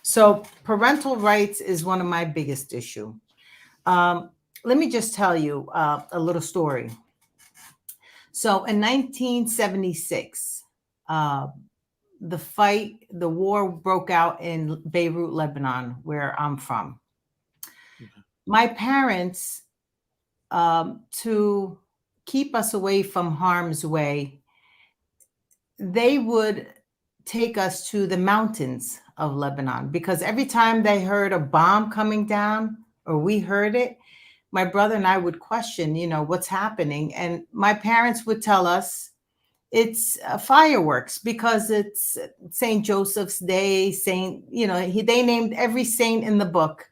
So parental rights is one of my biggest issue. Let me just tell you a little story. So in 1976, the war broke out in Beirut, Lebanon, where I'm from. Mm-hmm. My parents, to keep us away from harm's way, they would take us to the mountains of Lebanon, because every time they heard a bomb coming down, or we heard it, my brother and I would question, what's happening. And my parents would tell us it's fireworks, because it's St. Joseph's Day, they named every saint in the book.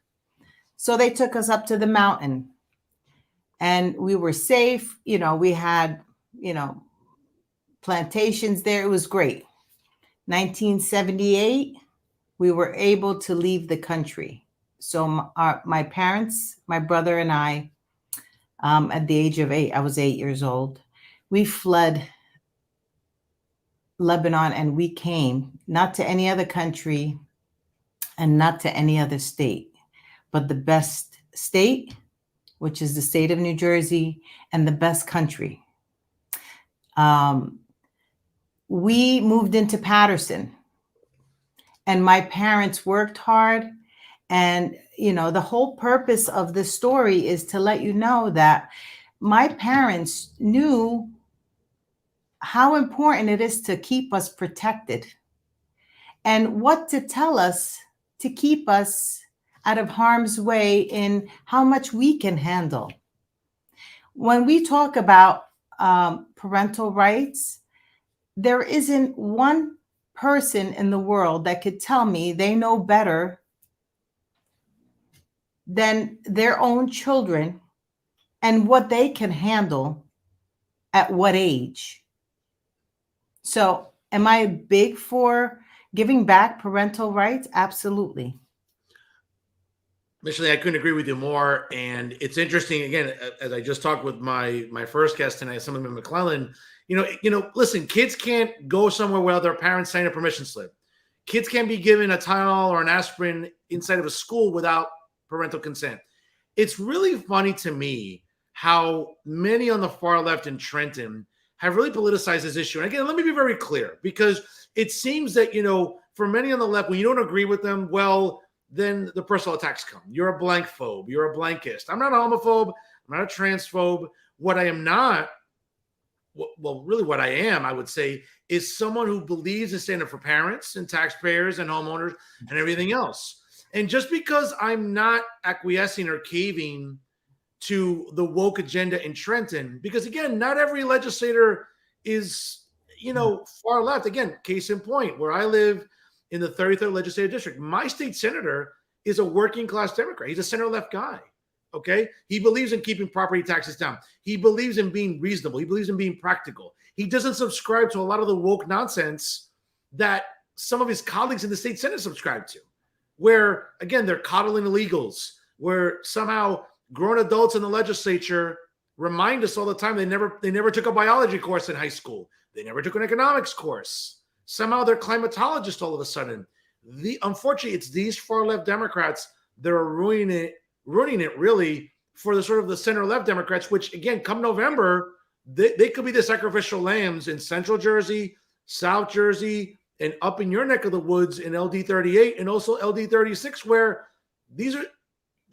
So they took us up to the mountain, and we were safe. We had, plantations there. It was great. 1978, we were able to leave the country. So my parents, my brother and I, at the age of 8, I was 8 years old, we fled Lebanon, and we came not to any other country and not to any other state, but the best state, which is the state of New Jersey, and the best country. We moved into Patterson, and my parents worked hard. And, the whole purpose of this story is to let you know that my parents knew how important it is to keep us protected, and what to tell us to keep us out of harm's way in how much we can handle. When we talk about parental rights, there isn't one person in the world that could tell me they know better than their own children and what they can handle at what age. So am I big for giving back parental rights? Absolutely. Micheline, I couldn't agree with you more. And it's interesting, again, as I just talked with my first guest tonight, Assemblyman McClellan, listen, kids can't go somewhere without their parents signing a permission slip. Kids can't be given a Tylenol or an aspirin inside of a school without parental consent. It's really funny to me how many on the far left in Trenton have really politicized this issue. And again, let me be very clear, because it seems that, for many on the left, when you don't agree with them, well, then the personal attacks come. You're a blank phobe. You're a blankist. I'm not a homophobe. I'm not a transphobe. What I am not, well, really what I am, I would say, is someone who believes in standing up for parents and taxpayers and homeowners and everything else. And just because I'm not acquiescing or caving to the woke agenda in Trenton, because again, not every legislator is, far left. Again, case in point, where I live in the 33rd legislative district, my state senator is a working class Democrat. He's a center left guy. Okay. He believes in keeping property taxes down. He believes in being reasonable. He believes in being practical. He doesn't subscribe to a lot of the woke nonsense that some of his colleagues in the state Senate subscribe to, where again, they're coddling illegals, where somehow grown adults in the legislature remind us all the time they never took a biology course in high school. They never took an economics course. Somehow they're climatologists all of a sudden. Unfortunately, it's these far left Democrats that are ruining it really for the sort of the center left Democrats, which again, come November, they could be the sacrificial lambs in Central Jersey, South Jersey, and up in your neck of the woods in LD 38 and also LD 36, where there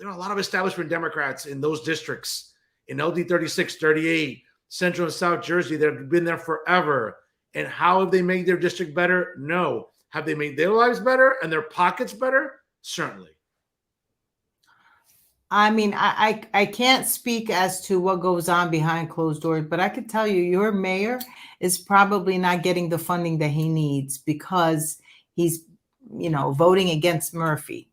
are a lot of establishment Democrats in those districts in LD 36, 38, Central and South Jersey that have been there forever. And how have they made their district better? No. Have they made their lives better and their pockets better? Certainly. I mean, I can't speak as to what goes on behind closed doors, but I could tell you your mayor is probably not getting the funding that he needs because he's, voting against Murphy.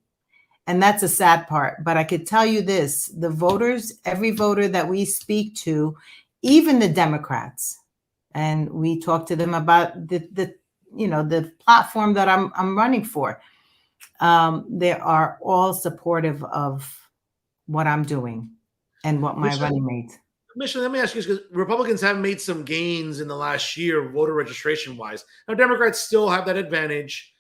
And that's a sad part. But I could tell you this, the voters, every voter that we speak to, even the Democrats, and we talk to them about the platform that I'm running for. They are all supportive of what I'm doing and what my running mates. Micheline, let me ask you, because Republicans have made some gains in the last year, voter registration wise. Now, Democrats still have that advantage,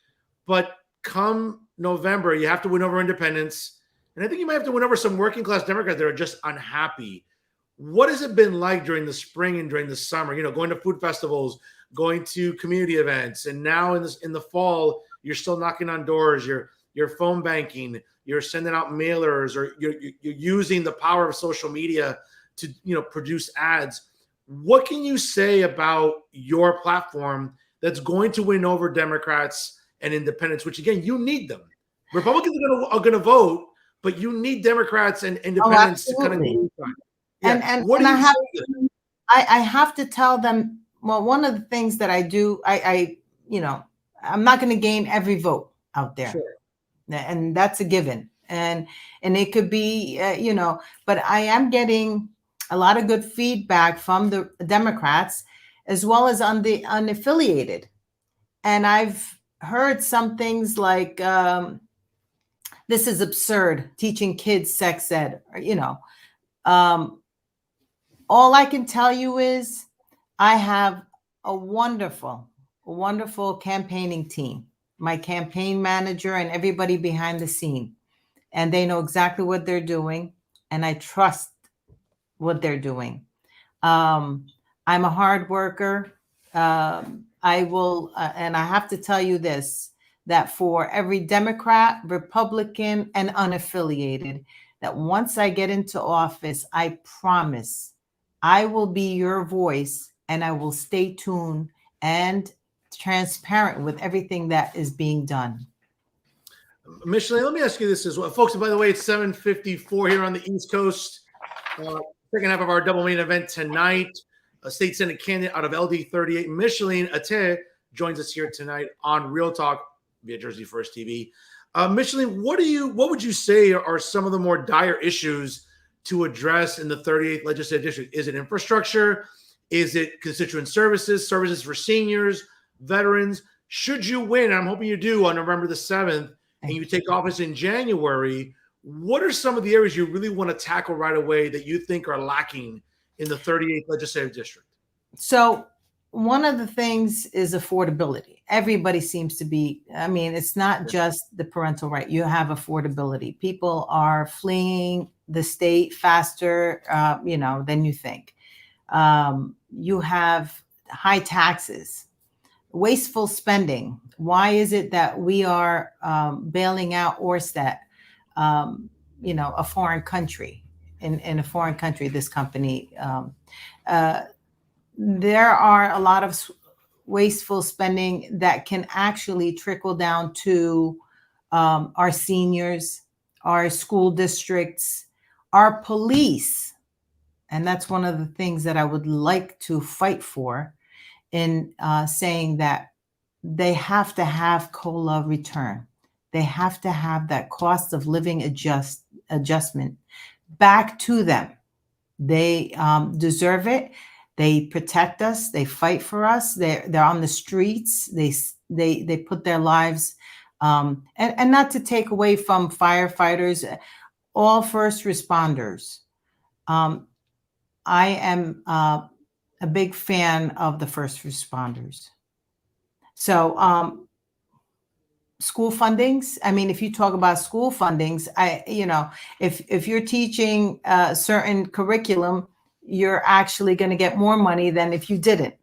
but come November, you have to win over independents. And I think you might have to win over some working class Democrats that are just unhappy. What has it been like during the spring and during the summer? Going to food festivals, going to community events, and now in the fall, you're still knocking on doors. You're phone banking. You're sending out mailers, or you're using the power of social media to produce ads. What can you say about your platform that's going to win over Democrats and independents? Which again, you need them. Republicans are going to vote, but you need Democrats and independents to kind of go. Yeah. And I have to tell them, well, one of the things that I do, I'm not going to gain every vote out there. Sure. And that's a given. And it could be, but I am getting a lot of good feedback from the Democrats as well as on the unaffiliated. And I've heard some things like, this is absurd, teaching kids sex ed, all I can tell you is I have a wonderful campaigning team, my campaign manager and everybody behind the scene. And they know exactly what they're doing. And I trust what they're doing. I'm a hard worker. I will, and I have to tell you this, that for every Democrat, Republican, and unaffiliated, that once I get into office, I promise I will be your voice and I will stay tuned and transparent with everything that is being done. Micheline, let me ask you this as well. Folks, by the way, it's 7:54 here on the East Coast. Second half of our double main event tonight. A state Senate candidate out of LD 38, Micheline Attieh, joins us here tonight on Real Talk via Jersey First TV. Micheline, what would you say are some of the more dire issues to address in the 38th legislative district? Is it infrastructure? Is it constituent services, services for seniors, veterans? Should you win, and I'm hoping you do on November the 7th, and you take office in January, what are some of the areas you really want to tackle right away that you think are lacking in the 38th legislative district? So one of the things is affordability. Everybody seems to be, I mean, it's not just the parental right. You have affordability. People are fleeing the state faster, than you think. You have high taxes, wasteful spending. Why is it that we are bailing out Orsted, a foreign country, in a foreign country, this company? There are a lot of wasteful spending that can actually trickle down to our seniors, our school districts, our police. And that's one of the things that I would like to fight for, in saying that they have to have COLA return. They have to have that cost of living adjustment back to them. They deserve it. They protect us. They fight for us. They're on the streets. They put their lives, and not to take away from firefighters, all first responders. I am a big fan of the first responders. So school fundings. I mean, if you talk about school fundings, if you're teaching a certain curriculum, you're actually going to get more money than if you didn't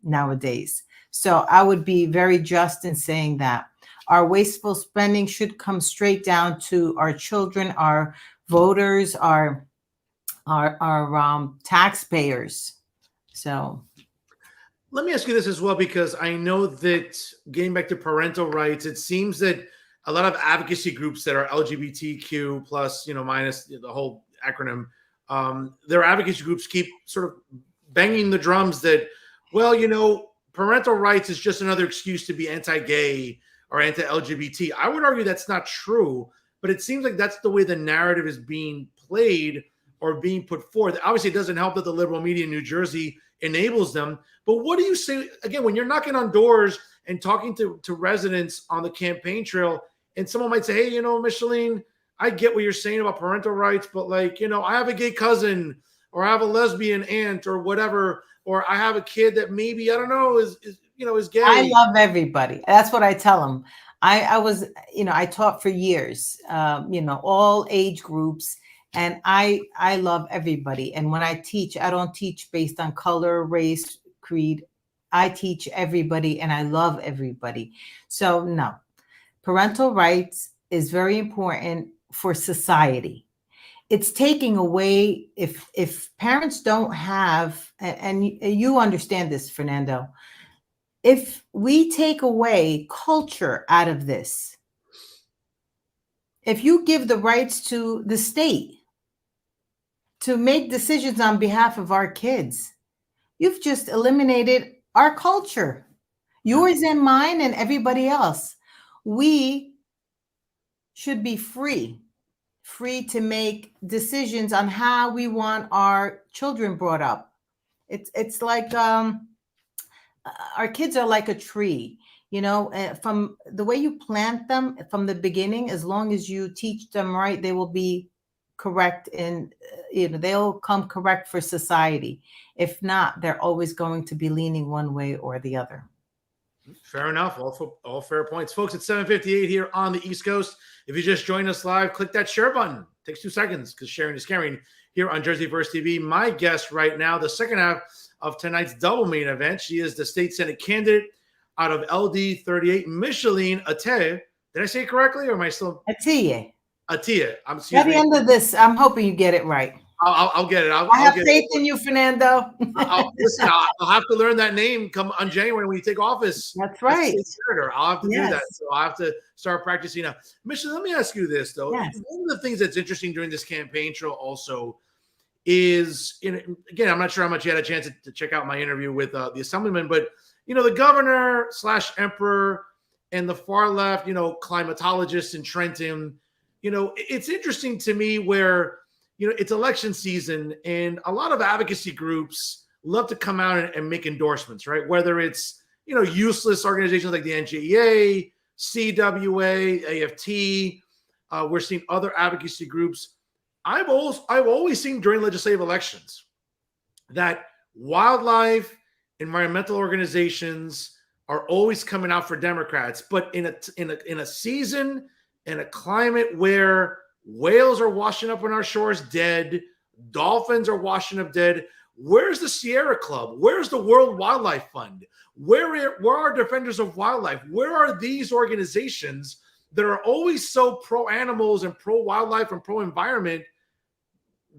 nowadays. So I would be very just in saying that our wasteful spending should come straight down to our children, our voters, our taxpayers. So let me ask you this as well, because I know that getting back to parental rights, it seems that a lot of advocacy groups that are LGBTQ plus, minus the whole acronym, their advocacy groups keep sort of banging the drums that, parental rights is just another excuse to be anti-gay or anti-LGBT. I would argue that's not true, but it seems like that's the way the narrative is being played or being put forth. Obviously, it doesn't help that the liberal media in New Jersey enables them. But what do you say, again, when you're knocking on doors and talking to residents on the campaign trail, and someone might say, hey, Micheline, I get what you're saying about parental rights, but I have a gay cousin, or I have a lesbian aunt, or whatever, or I have a kid that maybe, I don't know, is gay. I love everybody. That's what I tell them. I was, I taught for years, all age groups, and I love everybody. And when I teach, I don't teach based on color, race, creed. I teach everybody, and I love everybody. So no, parental rights is very important for society. It's taking away, if parents don't have, and you understand this, Fernando, if we take away culture out of this, if you give the rights to the state to make decisions on behalf of our kids, you've just eliminated our culture, yours and mine and everybody else. We should be free to make decisions on how we want our children brought up. It's like our kids are like a tree, from the way you plant them from the beginning. As long as you teach them right, they will be correct, and they'll come correct for society. If not, they're always going to be leaning one way or the other. Fair enough. All fair points. Folks, it's 7:58 here on the East Coast. If you just joined us live, click that share button. It takes 2 seconds, because sharing is caring here on Jersey First TV. My guest right now, the second half of tonight's double main event, she is the state Senate candidate out of LD 38, Micheline Attieh. Did I say it correctly, or am I still? Attieh. Attieh. At the end of this, I'm hoping you get it right. I'll get it. I have faith in you, Fernando. Listen, I'll have to learn that name come on January when you take office. That's right. I'll have to do that. So I'll have to start practicing now. Micheline, let me ask you this, though. Yes. One of the things that's interesting during this campaign trail also is, again, I'm not sure how much you had a chance to check out my interview with the Assemblyman, but, the governor / emperor and the far left, climatologists in Trenton, it's interesting to me where, it's election season, and a lot of advocacy groups love to come out and make endorsements, right? Whether it's, useless organizations like the NGEA, CWA, AFT. We're seeing other advocacy groups. I've always seen during legislative elections that wildlife, environmental organizations are always coming out for Democrats, but in a season, in a climate where whales are washing up on our shores dead, dolphins are washing up dead. Where's the Sierra Club? Where's the World Wildlife Fund? Where are Defenders of Wildlife? Where are these organizations that are always so pro animals and pro wildlife and pro environment?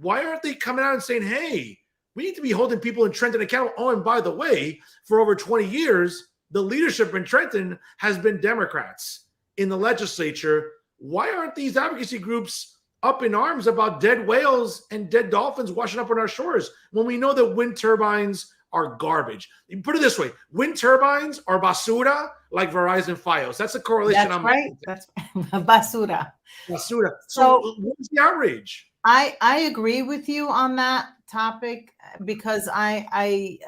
Why aren't they coming out and saying, hey, we need to be holding people in Trenton accountable? Oh, and by the way, for over 20 years, the leadership in Trenton has been Democrats in the legislature. Why aren't these advocacy groups up in arms about dead whales and dead dolphins washing up on our shores when we know that wind turbines are garbage? You put it this way, wind turbines are basura like Verizon Fios. That's a correlation. That's right. That's basura. Basura. So what's the outrage? I agree with you on that topic because I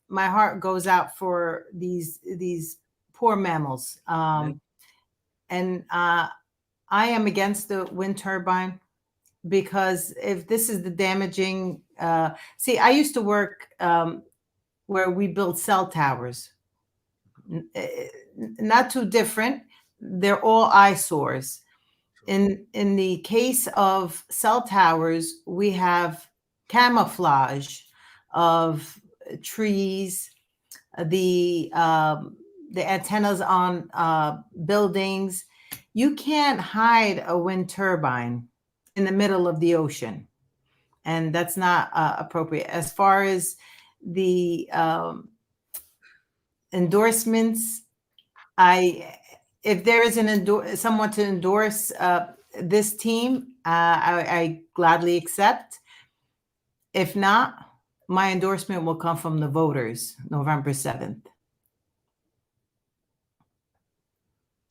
my heart goes out for these poor mammals. And I am against the wind turbine because if this is the damaging, see, I used to work where we build cell towers. Not too different. They're all eyesores. In the case of cell towers, we have camouflage of trees, the antennas on buildings. You can't hide a wind turbine in the middle of the ocean, and that's not appropriate. As far as the endorsements, if there is someone to endorse this team, I gladly accept. If not, my endorsement will come from the voters November 7th.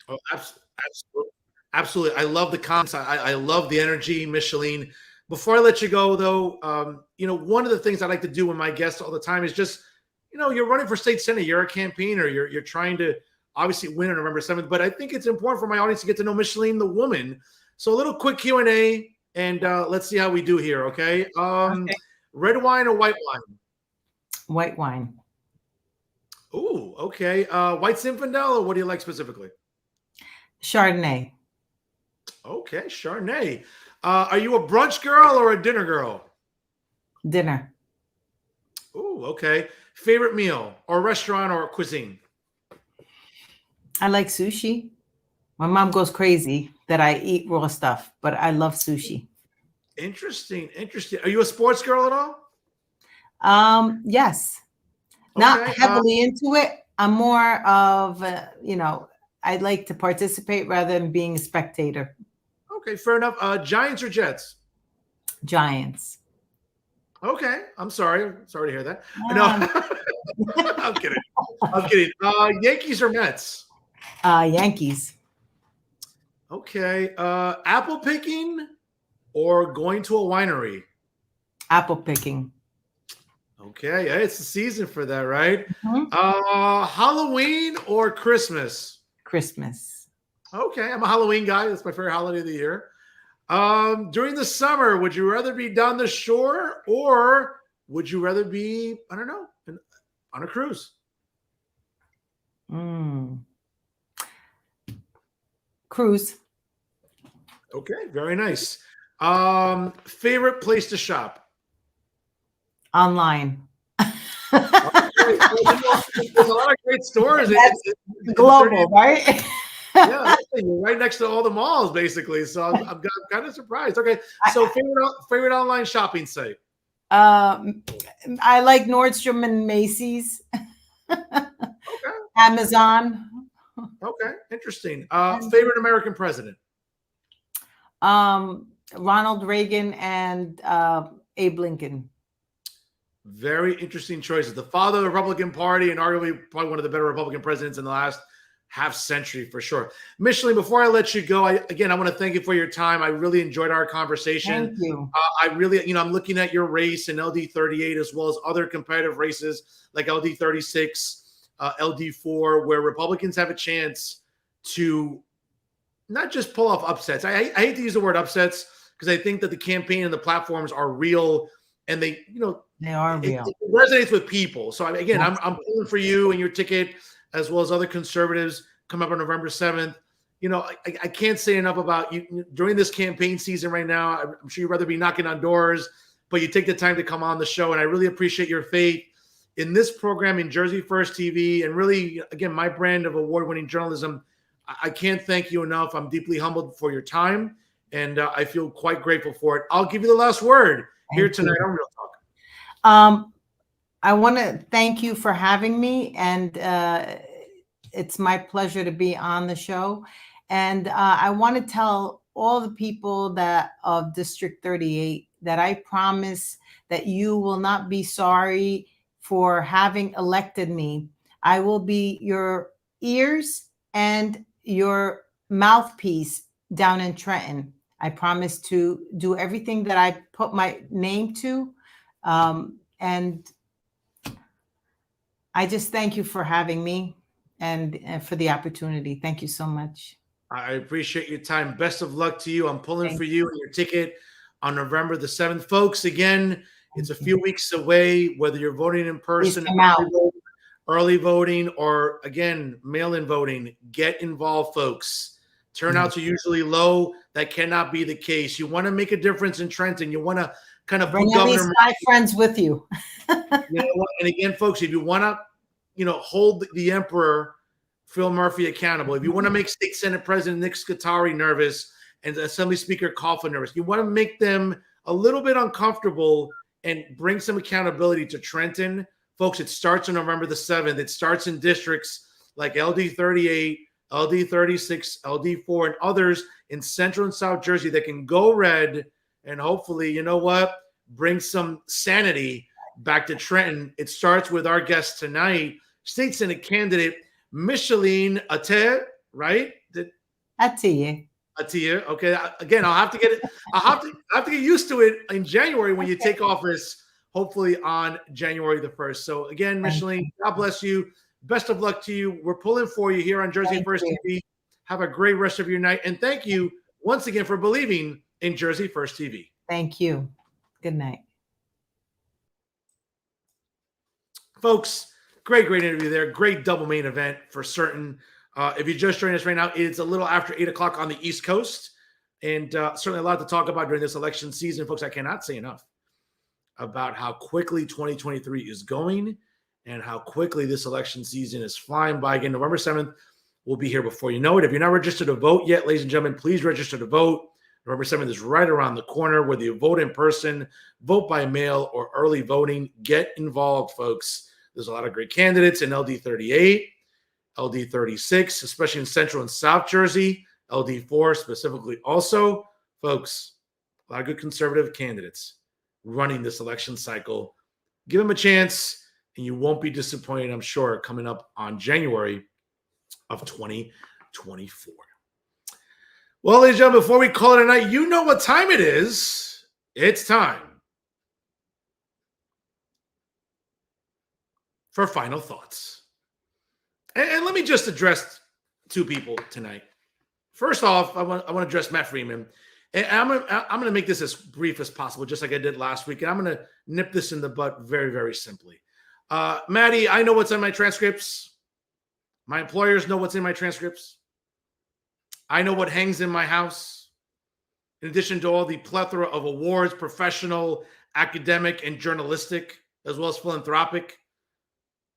Oh, absolutely. Absolutely. I love the comments. I love the energy, Micheline. Before I let you go, though, one of the things I like to do with my guests all the time is just, you're running for state senate, you're a campaigner, you're trying to obviously win on November 7th, but I think it's important for my audience to get to know Micheline, the woman. So a little quick Q&A, and let's see how we do here, okay? Okay. Red wine or white wine? White wine. Ooh, okay. White Zinfandel, or what do you like specifically? Chardonnay. Okay, Chardonnay. Are you a brunch girl or a dinner girl? Dinner. Ooh, okay. Favorite meal or restaurant or cuisine? I like sushi. My mom goes crazy that I eat raw stuff, but I love sushi. Interesting. Are you a sports girl at all? Yes. Okay. Not heavily into it. I'm more of, I'd like to participate rather than being a spectator. Okay, fair enough. Giants or Jets? Giants. Okay, I'm sorry. Sorry to hear that. No, I'm kidding. Yankees or Mets? Yankees. Okay. Apple picking or going to a winery? Apple picking. Okay, it's the season for that, right? Mm-hmm. Halloween or Christmas? Christmas. Okay, I'm a Halloween guy. That's my favorite holiday of the year. During the summer, would you rather be down the shore or would you rather be, I don't know, on a cruise? Cruise. Okay, very nice. Favorite place to shop? Online. There's a lot of great stores. That's global, right? Yeah, you're right next to all the malls, basically. So I'm kind of surprised. Okay, so favorite online shopping site? I like Nordstrom and Macy's. Okay. Amazon. Okay, interesting. Favorite American president? Ronald Reagan and Abe Lincoln. Very interesting choices. The father of the Republican Party and arguably probably one of the better Republican presidents in the last half century for sure. Micheline, before I let you go, I want to thank you for your time. I really enjoyed our conversation. Thank you. I really, I'm looking at your race in LD38 as well as other competitive races like LD36, LD4, where Republicans have a chance to not just pull off upsets. I hate to use the word upsets because I think that the campaign and the platforms are real and they are real. It resonates with people. So again, I'm pulling for you and your ticket as well as other conservatives come up on November 7th. I can't say enough about you during this campaign season right now. I'm sure you'd rather be knocking on doors, but you take the time to come on the show. And I really appreciate your faith in this program, in Jersey First TV, and really, again, my brand of award-winning journalism. I can't thank you enough. I'm deeply humbled for your time, and I feel quite grateful for it. I'll give you the last word here tonight on Real Talk. I want to thank you for having me, and it's my pleasure to be on the show. And I want to tell all the people of District 38 that I promise that you will not be sorry for having elected me. I will be your ears and your mouthpiece down in Trenton. I promise to do everything that I put my name to. And I just thank you for having me and for the opportunity. Thank you so much. I appreciate your time. Best of luck to you. I'm pulling for you and your ticket on November the 7th. Folks, again, it's a few weeks away, whether you're voting in person, early voting, or, again, mail-in voting. Get involved, folks. Turnouts are usually low. That cannot be the case. You want to make a difference in Trenton. You want to kind of bring at least 5 friends with you. You know what? And again, folks, if you want to, hold the emperor, Phil Murphy, accountable, if you want to make State Senate President Nick Scutari nervous and Assembly Speaker Coughlin nervous, you want to make them a little bit uncomfortable and bring some accountability to Trenton. Folks, it starts on November the 7th. It starts in districts like LD38, LD36, LD4, and others in Central and South Jersey that can go red and hopefully, bring some sanity back to Trenton. It starts with our guest tonight, State Senate candidate Micheline Attieh, right? Attieh. Attieh. Okay. Again, I'll have to get it. I'll have to get used to it in January when you take office, hopefully on January the 1st. So again, Micheline, God bless you. Best of luck to you. We're pulling for you here on Jersey First TV. Have a great rest of your night. And thank you once again for believing in Jersey First TV. Thank you. Good night. Folks, great interview there. Great double main event for certain. If you just joined us right now, it's a little after 8 o'clock on the East Coast. And certainly a lot to talk about during this election season. Folks, I cannot say enough about how quickly 2023 is going and how quickly this election season is flying by. Again, November 7th, we'll be here before you know it. If you're not registered to vote yet, ladies and gentlemen, please register to vote. November 7th is right around the corner. Whether you vote in person, vote by mail, or early voting, get involved, folks. There's a lot of great candidates in LD38, LD36, especially in Central and South Jersey, LD4 specifically also. Folks, a lot of good conservative candidates running this election cycle. Give them a chance, and you won't be disappointed, I'm sure, coming up on January of 2024. Well, ladies and gentlemen, before we call it a night, you know what time it is. It's time for final thoughts. And let me just address 2 people tonight. First off, I want to address Matt Freeman. And I'm going to make this as brief as possible, just like I did last week. And I'm going to nip this in the butt very, very simply. Maddie, I know what's in my transcripts. My employers know what's in my transcripts. I know what hangs in my house. In addition to all the plethora of awards, professional, academic, and journalistic, as well as philanthropic.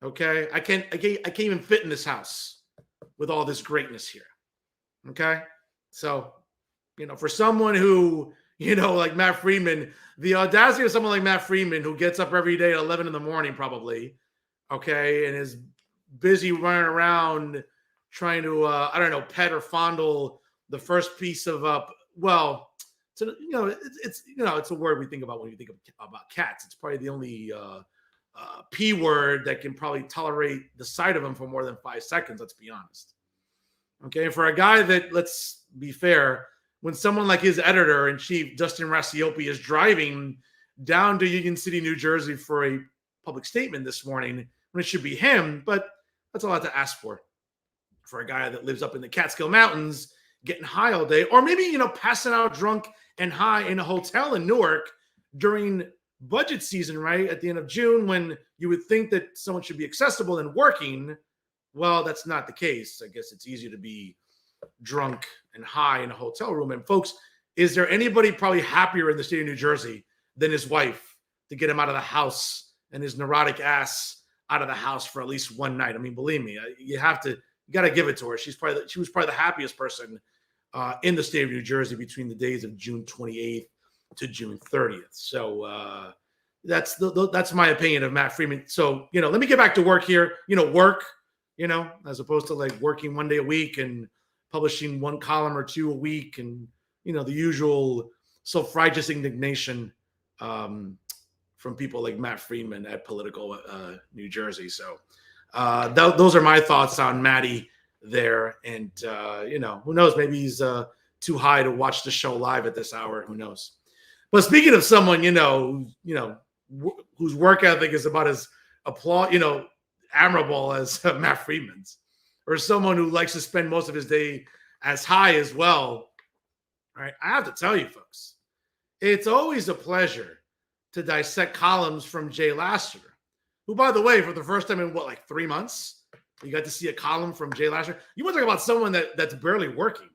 Okay, I can't even fit in this house with all this greatness here. Okay, so for someone who like Matt Freeman, the audacity of someone like Matt Freeman who gets up every day at 11 in the morning probably, okay, and is busy running around trying to pet or fondle the first piece of it's a word we think about when you think about cats. It's probably the only P word that can probably tolerate the sight of them for more than 5 seconds. Let's be honest. Okay, and for a guy that, let's be fair, when someone like his editor-in-chief, Dustin Rasiopi, is driving down to Union City, New Jersey for a public statement this morning, when it should be him, but that's a lot to ask for a guy that lives up in the Catskill Mountains, getting high all day, or maybe, passing out drunk and high in a hotel in Newark during budget season, right? At the end of June, when you would think that someone should be accessible and working. Well, that's not the case. I guess it's easier to be drunk and high in a hotel room. And folks, is there anybody probably happier in the state of New Jersey than his wife to get him out of the house and his neurotic ass out of the house for at least one night? I mean, believe me, you got to give it to her. She was probably the happiest person in the state of New Jersey between the days of June 28th to June 30th. So that's my opinion of Matt Freeman. So, let me get back to work here, work, as opposed to like working one day a week and publishing one column or two a week and, the usual self-righteous indignation from people like Matt Freeman at Political New Jersey. So those are my thoughts on Matty there. And, who knows, maybe he's too high to watch the show live at this hour. Who knows? But speaking of someone, whose work ethic is about as admirable as Matt Freeman's, or someone who likes to spend most of his day as high as well. All right, I have to tell you, folks, it's always a pleasure to dissect columns from Jay Lassiter, who, by the way, for the first time in 3 months, you got to see a column from Jay Lassiter. You want to talk about someone that's barely working,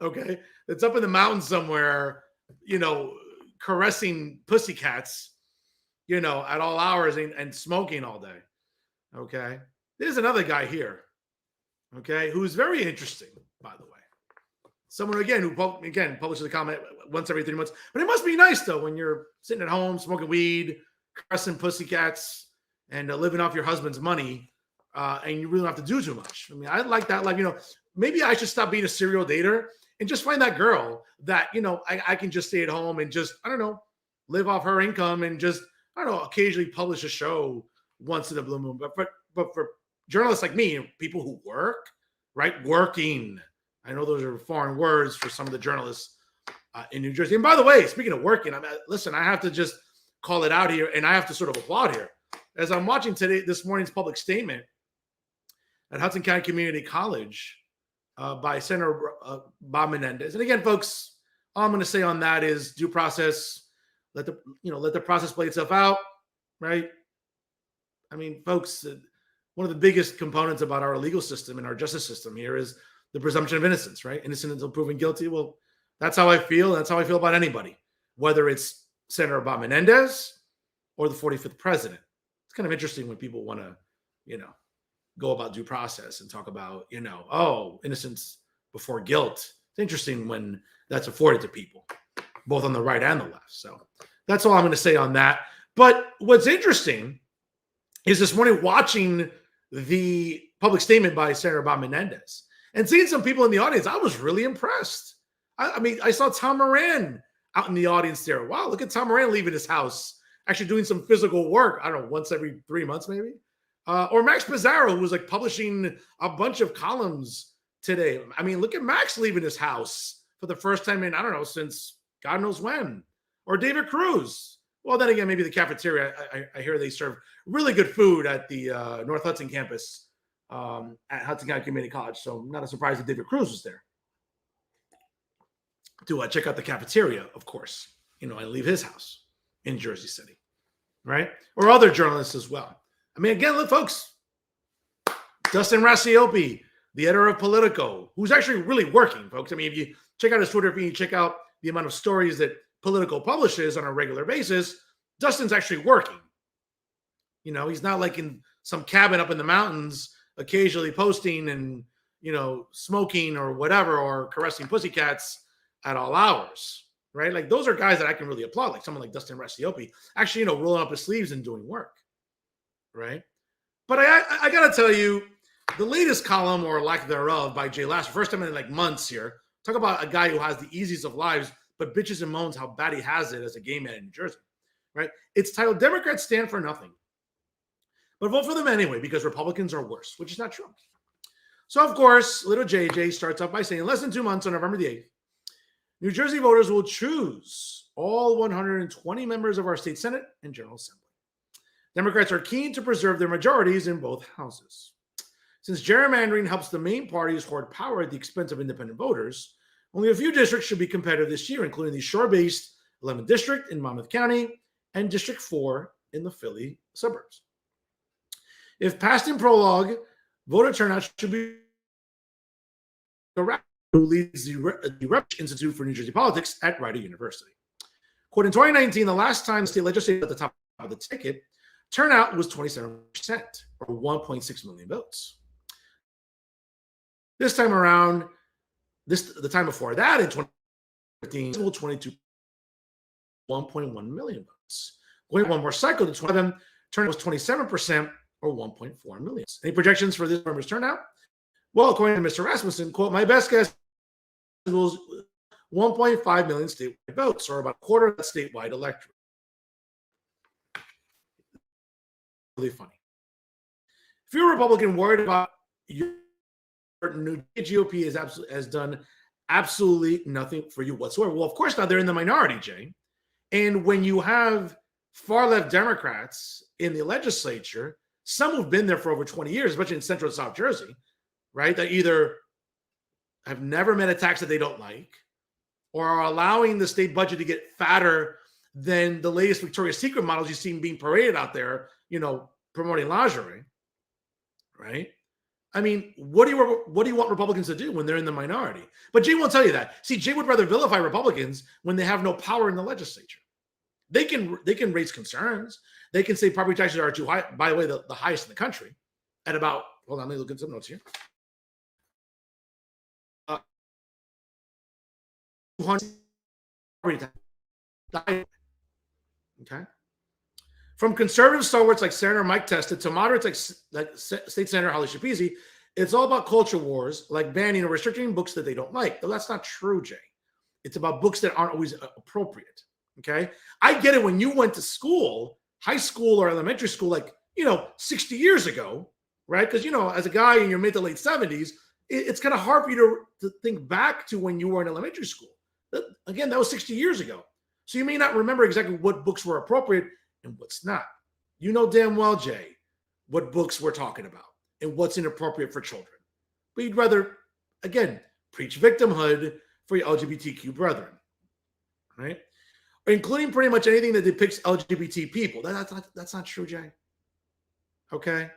okay? That's up in the mountains somewhere, caressing pussycats, at all hours and smoking all day. Okay. There's another guy here. Okay. Who's very interesting, by the way. Someone, again, who publishes a comment once every 3 months. But it must be nice, though, when you're sitting at home, smoking weed, caressing pussycats, and living off your husband's money, and you really don't have to do too much. I mean, I like that. Like, maybe I should stop being a serial dater and just find that girl that, I can just stay at home and just, I don't know, live off her income and just, I don't know, occasionally publish a show once in a blue moon. But for journalists like me, people who work, right? Working. I know those are foreign words for some of the journalists in New Jersey. And by the way, speaking of working, listen, I have to just call it out here, and I have to sort of applaud here. As I'm watching this morning's public statement at Hudson County Community College by Senator Bob Menendez. And again, folks, all I'm going to say on that is due process. Let the process play itself out, right? I mean, folks, one of the biggest components about our legal system and our justice system here is the presumption of innocence, right? Innocent until proven guilty. Well, that's how I feel. That's how I feel about anybody, whether it's Senator Bob Menendez or the 45th president. It's kind of interesting when people want to, go about due process and talk about, innocence before guilt. It's interesting when that's afforded to people, both on the right and the left. So that's all I'm going to say on that. But what's interesting is this morning watching the public statement by Senator Bob Menendez and seeing some people in the audience, I was really impressed. I mean, I saw Tom Moran out in the audience there. Wow, look at Tom Moran leaving his house, actually doing some physical work. I don't know, once every 3 months maybe. Or Max Pizarro, who was like publishing a bunch of columns today. I mean, look at Max leaving his house for the first time in, I don't know, since God knows when. Or David Cruz. Well, then again, maybe the cafeteria. I hear they serve really good food at the North Hudson campus at Hudson County Community College. So not a surprise that David Cruz was there to check out the cafeteria, of course. And leave his house in Jersey City, right? Or other journalists as well. I mean, again, look, folks, Dustin Rasiopi, the editor of Politico, who's actually really working, folks. I mean, if you check out his Twitter feed, you check out the amount of stories that Politico publishes on a regular basis, Dustin's actually working. He's not like in some cabin up in the mountains, occasionally posting and, smoking or whatever, or caressing pussycats at all hours, right? Like those are guys that I can really applaud, like someone like Dustin Rasiopi, actually, rolling up his sleeves and doing work, right? But I got to tell you, the latest column or lack thereof by Jay Lassiter, first time in like months here, talk about a guy who has the easiest of lives, but bitches and moans how bad he has it as a gay man in New Jersey, right? It's titled Democrats Stand for Nothing, but vote for them anyway because Republicans are worse, which is not true. So, of course, little JJ starts off by saying, in less than 2 months, on November the 8th, New Jersey voters will choose all 120 members of our state Senate and General Assembly. Democrats are keen to preserve their majorities in both houses. Since gerrymandering helps the main parties hoard power at the expense of independent voters, only a few districts should be competitive this year, including the shore-based 11th District in Monmouth County and District 4 in the Philly suburbs. If passed in prologue, voter turnout should be who leads the Rep Institute for New Jersey Politics at Rider University. Quote, in 2019, the last time the state legislature at the top of the ticket, turnout was 27%, or 1.6 million votes. This time around, the time before that, in 2015, 1.1 million votes. Going one more cycle to 2011, turnout was 27%, or 1.4 million. Any projections for this November's turnout? Well, according to Mr. Rasmussen, quote, my best guess was 1.5 million statewide votes, or about a quarter of the statewide electorate. Really funny. If you're a Republican worried about your new GOP has done absolutely nothing for you whatsoever. Well, of course not. They're in the minority, Jay. And when you have far left Democrats in the legislature, some who've been there for over 20 years, especially in Central and South Jersey, right, that either have never met a tax that they don't like or are allowing the state budget to get fatter than the latest Victoria's Secret models you've seen being paraded out there, you know, promoting lingerie, right? I mean, what do you want Republicans to do when they're in the minority? But Jay won't tell you that. See, Jay would rather vilify Republicans when they have no power in the legislature. They can raise concerns. They can say property taxes are too high. By the way, the highest in the country at about, hold on, let me look at some notes here. 200. Okay. From conservative stalwarts like Senator Mike Testa to moderates like State Senator Holly Schapese, it's all about culture wars, like banning or restricting books that they don't like. Though that's not true, Jay. It's about books that aren't always appropriate. Okay. I get it when you went to school, high school or elementary school, like, 60 years ago, right? Because, as a guy in your mid to late 70s, it's kind of hard for you to think back to when you were in elementary school. Again, that was 60 years ago. So you may not remember exactly what books were appropriate and what's not. You know damn well, Jay, what books we're talking about and what's inappropriate for children. But you'd rather, again, preach victimhood for your LGBTQ brethren, right? Including pretty much anything that depicts LGBT people. That's not true, Jay. Okay?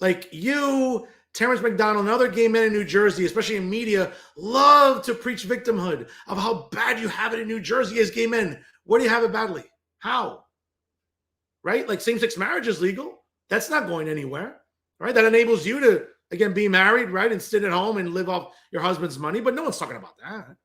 Like you, Terrence McDonald, and other gay men in New Jersey, especially in media, love to preach victimhood of how bad you have it in New Jersey as gay men. What do you have it badly? How? Right? Like same-sex marriage is legal. That's not going anywhere. Right? That enables you to, again, be married, right? And sit at home and live off your husband's money. But no one's talking about that.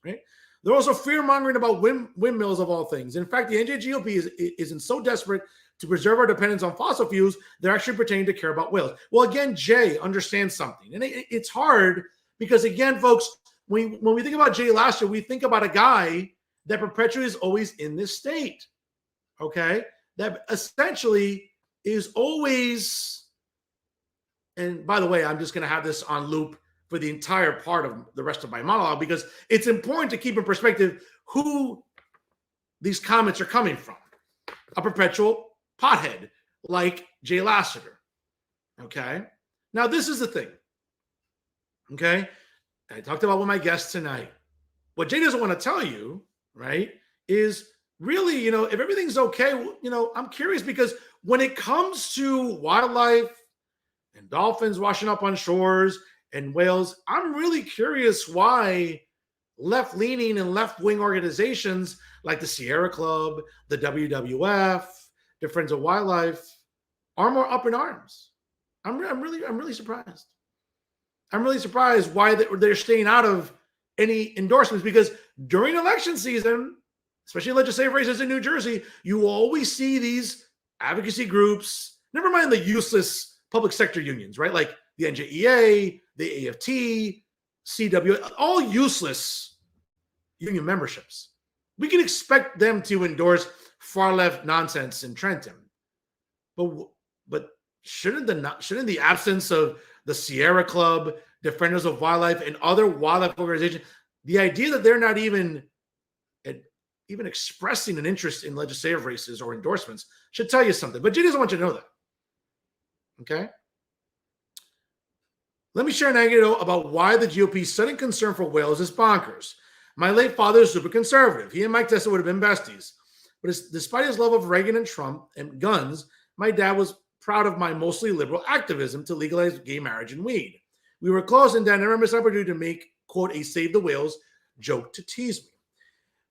Right? They're also fear-mongering about windmills of all things. In fact, the NJGOP isn't so desperate to preserve our dependence on fossil fuels, they're actually pretending to care about whales. Well, again, Jay understands something. And it's hard because, again, folks, when we think about Jay last year, we think about a guy that perpetually is always in this state, okay? That essentially is always, and by the way, I'm just going to have this on loop for the entire part of the rest of my monologue because it's important to keep in perspective who these comments are coming from. A perpetual pothead like Jay Lassiter. Okay. Now, this is the thing. Okay. I talked about with my guest tonight. What Jay doesn't want to tell you, right, is really, if everything's okay, I'm curious because when it comes to wildlife and dolphins washing up on shores and whales, I'm really curious why left-leaning and left-wing organizations like the Sierra Club, the WWF, the Friends of Wildlife are more up in arms. I'm really surprised. I'm really surprised why they're staying out of any endorsements because during election season, especially legislative races in New Jersey, you always see these advocacy groups, never mind the useless public sector unions, right? Like the NJEA, the AFT, CW, all useless union memberships. We can expect them to endorse far left nonsense in Trenton, but shouldn't the absence of the Sierra Club, Defenders of Wildlife, and other wildlife organizations. The idea that they're not even expressing an interest in legislative races or endorsements should tell you something. But Jay doesn't want you to know that. Okay? Let me share an anecdote about why the GOP's sudden concern for whales is bonkers. My late father is super conservative. He and Mike Testa would have been besties. But despite his love of Reagan and Trump and guns, my dad was proud of my mostly liberal activism to legalize gay marriage and weed. We were close, and Dad never missed an opportunity to make, quote, a save the whales joke to tease me.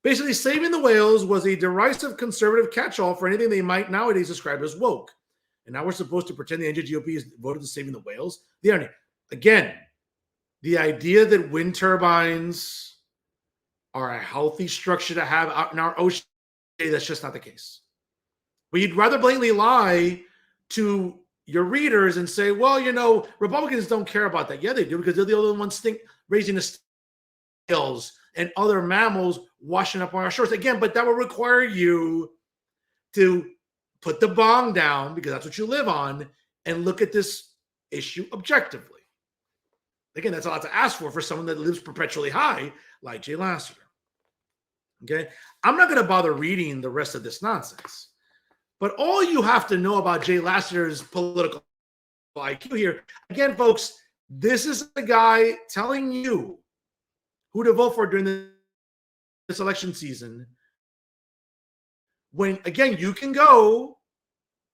Basically, saving the whales was a derisive conservative catch-all for anything they might nowadays describe as woke. And now we're supposed to pretend the NJGOP is devoted to saving the whales? The irony. Again, the idea that wind turbines are a healthy structure to have out in our ocean, that's just not the case. But you'd rather blatantly lie to your readers and say, well, you know, Republicans don't care about that. Yeah, they do, because they're the only ones raising the whales and other mammals washing up on our shores. Again, but that will require you to put the bong down, because that's what you live on, and look at this issue objectively. Again, that's a lot to ask for someone that lives perpetually high like Jay Lassiter. Okay? I'm not going to bother reading the rest of this nonsense. But all you have to know about Jay Lassiter's political IQ here, again, folks, this is the guy telling you who to vote for during this election season. When, again, you can go,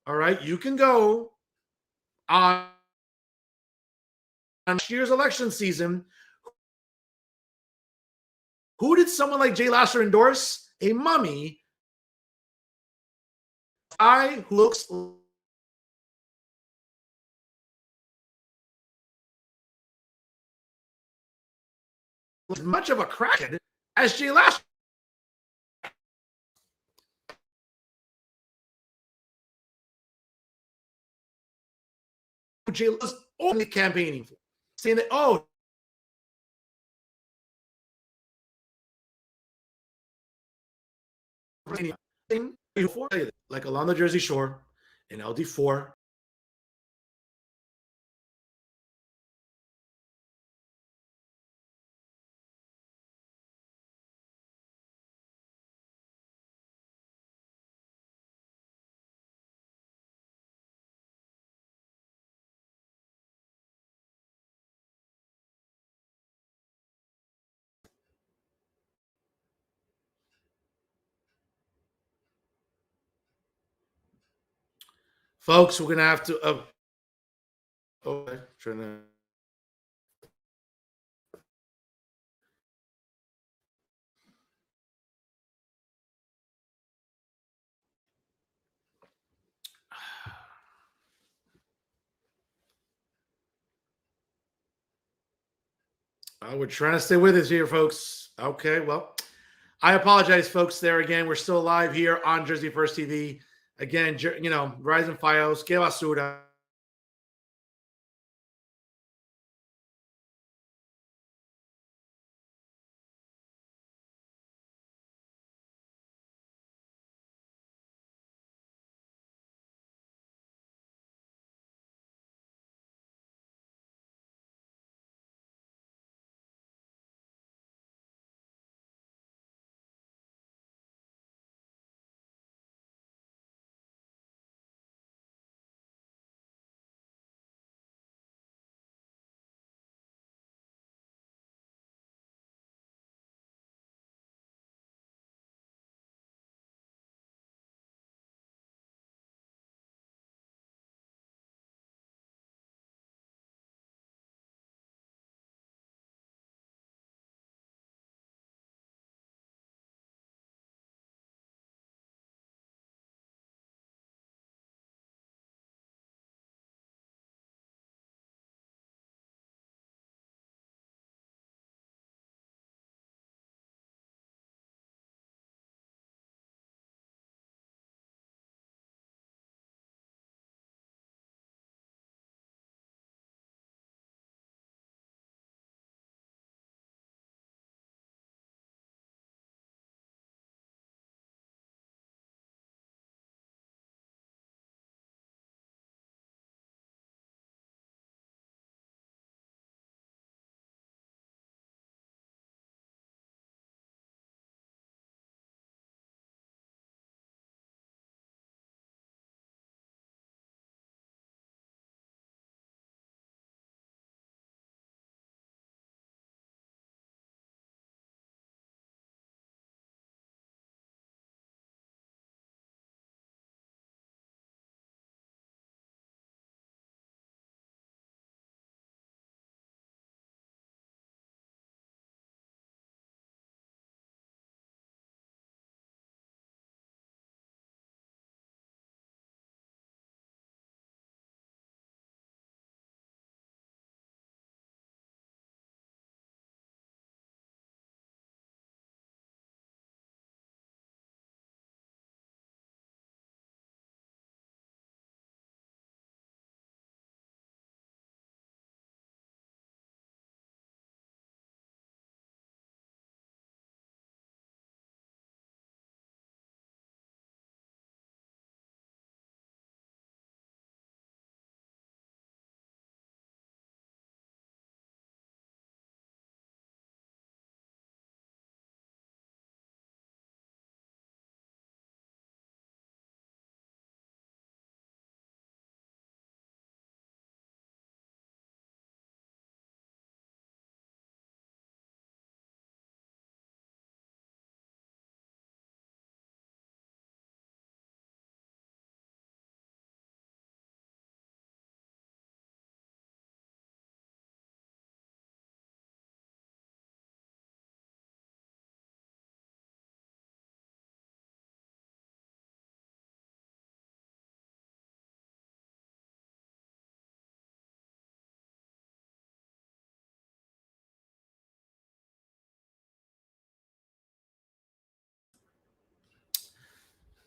all right, you can go on last year's election season. Who did someone like Jay Lassiter endorse? A mummy. Guy who looks as much of a crackhead as Jay Lassiter. Jay was only campaigning for, saying that, oh, like along the Jersey Shore in LD4. Folks, we're going to have to. Okay, trying to. We're trying to stay with us here, folks. Okay, well, I apologize, folks. There again, we're still live here on Jersey First TV. Again, you know, Rising Files, que basura.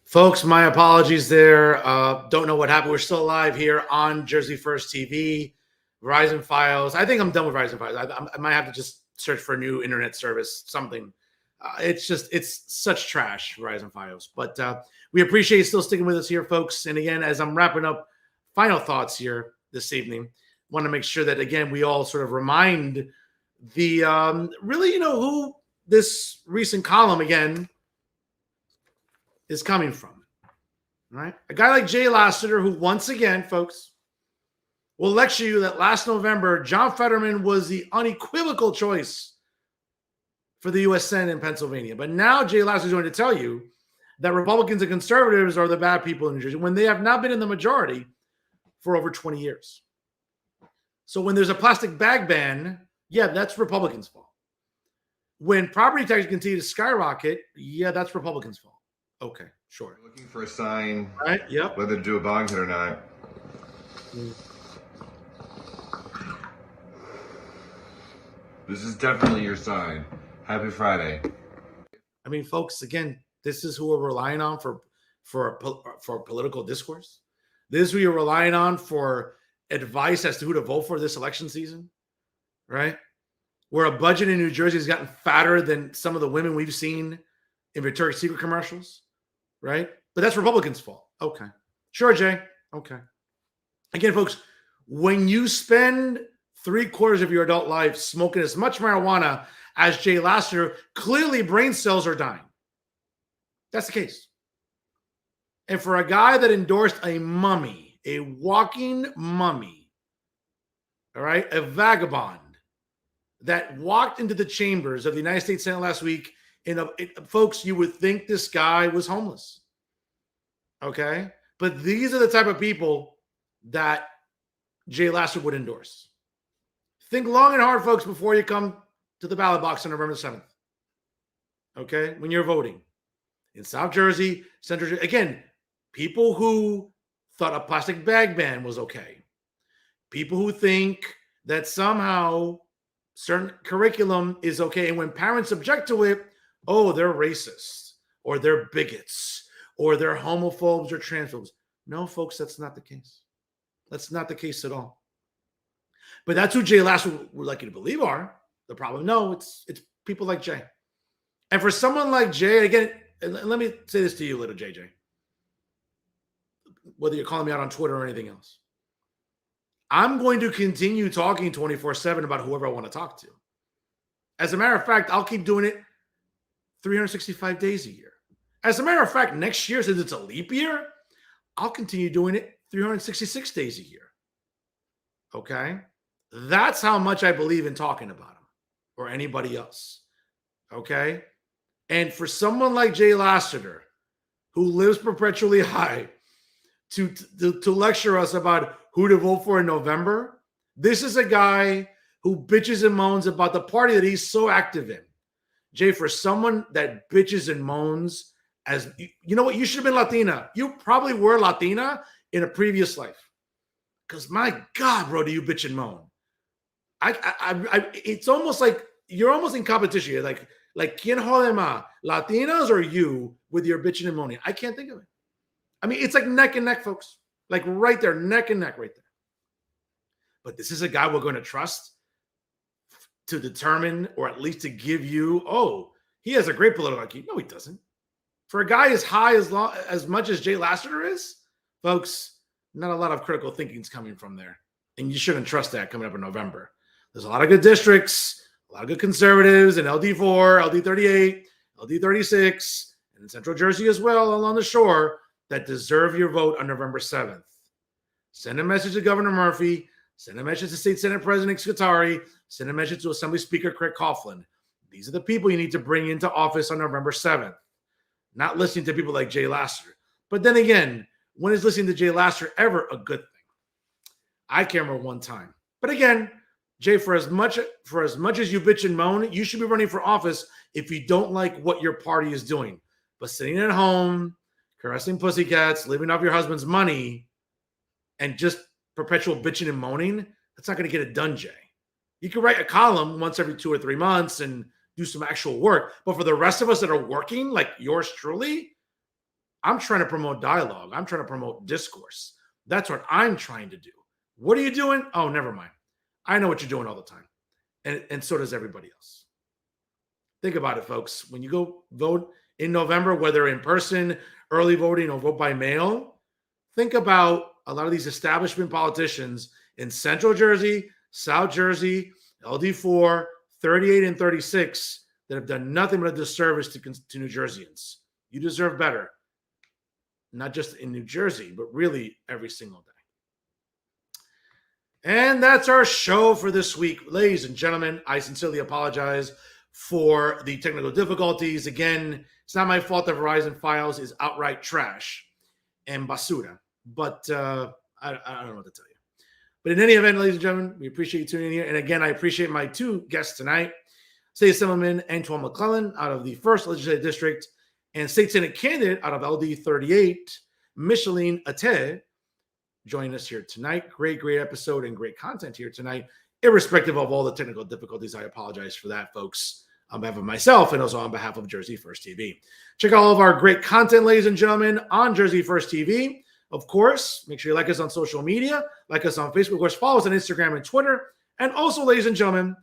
Folks, my apologies there. Don't know what happened. We're still live here on Jersey First TV, Verizon Files. I think I'm done with Verizon Files. I might have to just search for a new internet service, something. It's such trash, Verizon Files. But we appreciate you still sticking with us here, folks. And again, as I'm wrapping up final thoughts here this evening, want to make sure that, again, we all sort of remind the really, who this recent column, again, is coming from, right? A guy like Jay Lassiter, who once again, folks, will lecture you that last November, John Fetterman was the unequivocal choice for the U.S. Senate in Pennsylvania. But now Jay Lassiter is going to tell you that Republicans and conservatives are the bad people in New Jersey when they have not been in the majority for over 20 years. So when there's a plastic bag ban, yeah, that's Republicans' fault. When property taxes continue to skyrocket, yeah, that's Republicans' fault. Okay, sure. Looking for a sign, right? Yep. Whether to do a bong hit or not. This is definitely your sign. Happy Friday. I mean, folks, again, this is who we're relying on for political discourse. This is who you're relying on for advice as to who to vote for this election season, right? Where a budget in New Jersey has gotten fatter than some of the women we've seen in Victoria's Secret commercials, right? But that's Republicans' fault. Okay. Sure, Jay. Okay. Again, folks, when you spend 3/4 of your adult life smoking as much marijuana as Jay Lassiter, clearly brain cells are dying. That's the case. And for a guy that endorsed a mummy, a walking mummy, all right, a vagabond that walked into the chambers of the United States Senate last week, folks, you would think this guy was homeless. Okay? But these are the type of people that Jay Lassiter would endorse. Think long and hard, folks, before you come to the ballot box on November 7th. Okay? When you're voting. In South Jersey, Central Jersey. Again, people who thought a plastic bag ban was okay. People who think that somehow certain curriculum is okay. And when parents object to it, oh, they're racist, or they're bigots, or they're homophobes or transphobes. No, folks, that's not the case. That's not the case at all. But that's who Jay Lassiter would like you to believe are the problem. No, it's people like Jay. And for someone like Jay, again, and let me say this to you, little JJ, whether you're calling me out on Twitter or anything else, I'm going to continue talking 24/7 about whoever I want to talk to. As a matter of fact, I'll keep doing it 365 days a year. As a matter of fact, next year, since it's a leap year, I'll continue doing it 366 days a year. Okay? That's how much I believe in talking about him or anybody else. Okay? And for someone like Jay Lassiter, who lives perpetually high, to lecture us about who to vote for in November, this is a guy who bitches and moans about the party that he's so active in. Jay, for someone that bitches and moans, as you know what, you should have been Latina. You probably were Latina in a previous life. Because my God, bro, do you bitch and moan? It's almost like you're almost in competition. You're like ¿Quién jode más, Latinas or you with your bitching and moaning? I can't think of it. I mean, it's like neck and neck, folks. Like right there, neck and neck right there. But this is a guy we're going to trust to determine, or at least to give you, oh, he has a great political IQ. No, he doesn't. For a guy as high as much as Jay Lassiter is, folks, not a lot of critical thinking is coming from there. And you shouldn't trust that coming up in November. There's a lot of good districts, a lot of good conservatives in LD4, LD38, LD36, and in Central Jersey as well along the shore that deserve your vote on November 7th. Send a message to Governor Murphy. Send a message to State Senate President Scutari. Send a message to Assembly Speaker Craig Coughlin. These are the people you need to bring into office on November 7th. Not listening to people like Jay Lassiter. But then again, when is listening to Jay Lassiter ever a good thing? I can't remember one time. But again, Jay, for as much as you bitch and moan, you should be running for office if you don't like what your party is doing. But sitting at home, caressing pussycats, living off your husband's money, and just perpetual bitching and moaning, that's not going to get it done, Jay. You can write a column once every 2 or 3 months and do some actual work. But for the rest of us that are working, like yours truly, I'm trying to promote dialogue. I'm trying to promote discourse. That's what I'm trying to do. What are you doing? Oh, never mind. I know what you're doing all the time. And so does everybody else. Think about it, folks. When you go vote in November, whether in person, early voting, or vote by mail, think about a lot of these establishment politicians in Central Jersey, South Jersey, LD4, 38, and 36 that have done nothing but a disservice to New Jerseyans. You deserve better. Not just in New Jersey, but really every single day. And that's our show for this week. Ladies and gentlemen, I sincerely apologize for the technical difficulties. Again, it's not my fault that Verizon Files is outright trash and basura. But I don't know what to tell you. But in any event, ladies and gentlemen, we appreciate you tuning in here. And again, I appreciate my two guests tonight, State Assemblyman Antwan McClellan out of the 1st Legislative District and State Senate candidate out of LD 38, Micheline Attieh, joining us here tonight. Great episode and great content here tonight. Irrespective of all the technical difficulties, I apologize for that, folks, on behalf of myself and also on behalf of Jersey First TV. Check out all of our great content, ladies and gentlemen, on Jersey First TV. Of course, make sure you like us on social media, like us on Facebook, of course, follow us on Instagram and Twitter. And also, ladies and gentlemen,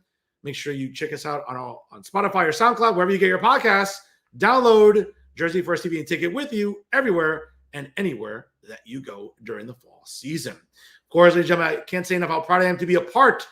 make sure you check us out on Spotify or SoundCloud, wherever you get your podcasts. Download Jersey First TV and take it with you everywhere and anywhere that you go during the fall season. Of course, ladies and gentlemen, I can't say enough how proud I am to be a part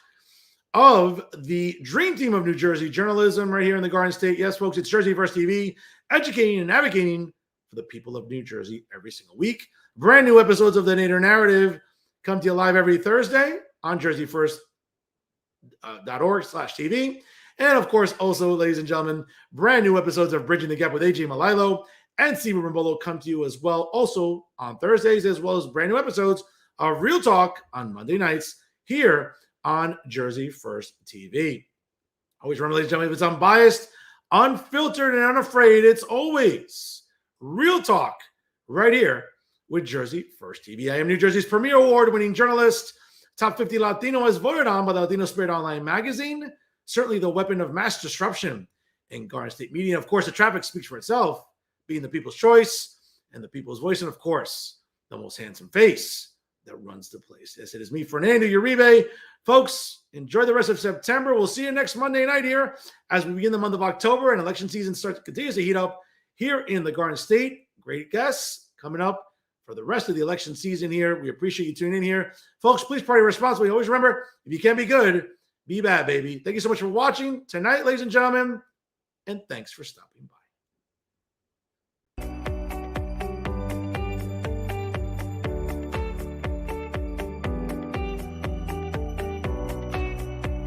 of the dream team of New Jersey journalism right here in the Garden State. Yes, folks, it's Jersey First TV, educating and advocating for the people of New Jersey every single week. Brand new episodes of The Nader Narrative come to you live every Thursday on jerseyfirst.org/TV. And of course, also, ladies and gentlemen, brand new episodes of Bridging the Gap with AJ Malilo and Steve Rimbolo come to you as well, also on Thursdays, as well as brand new episodes of Real Talk on Monday nights here on Jersey First TV. Always remember, ladies and gentlemen, if it's unbiased, unfiltered, and unafraid, it's always Real Talk right here with Jersey First TV. I am New Jersey's premier award-winning journalist, top 50 Latino as voted on by the Latino Spirit Online magazine, certainly the weapon of mass disruption in Garden State media. Of course, the traffic speaks for itself, being the people's choice and the people's voice, and of course, the most handsome face that runs the place. Yes, it is me, Fernando Uribe. Folks, enjoy the rest of September. We'll see you next Monday night here as we begin the month of October and election season continues to heat up here in the Garden State. Great guests coming up for the rest of the election season here. We appreciate you tuning in here. Folks, please party responsibly. Always remember, if you can't be good, be bad, baby. Thank you so much for watching tonight, ladies and gentlemen, and thanks for stopping by.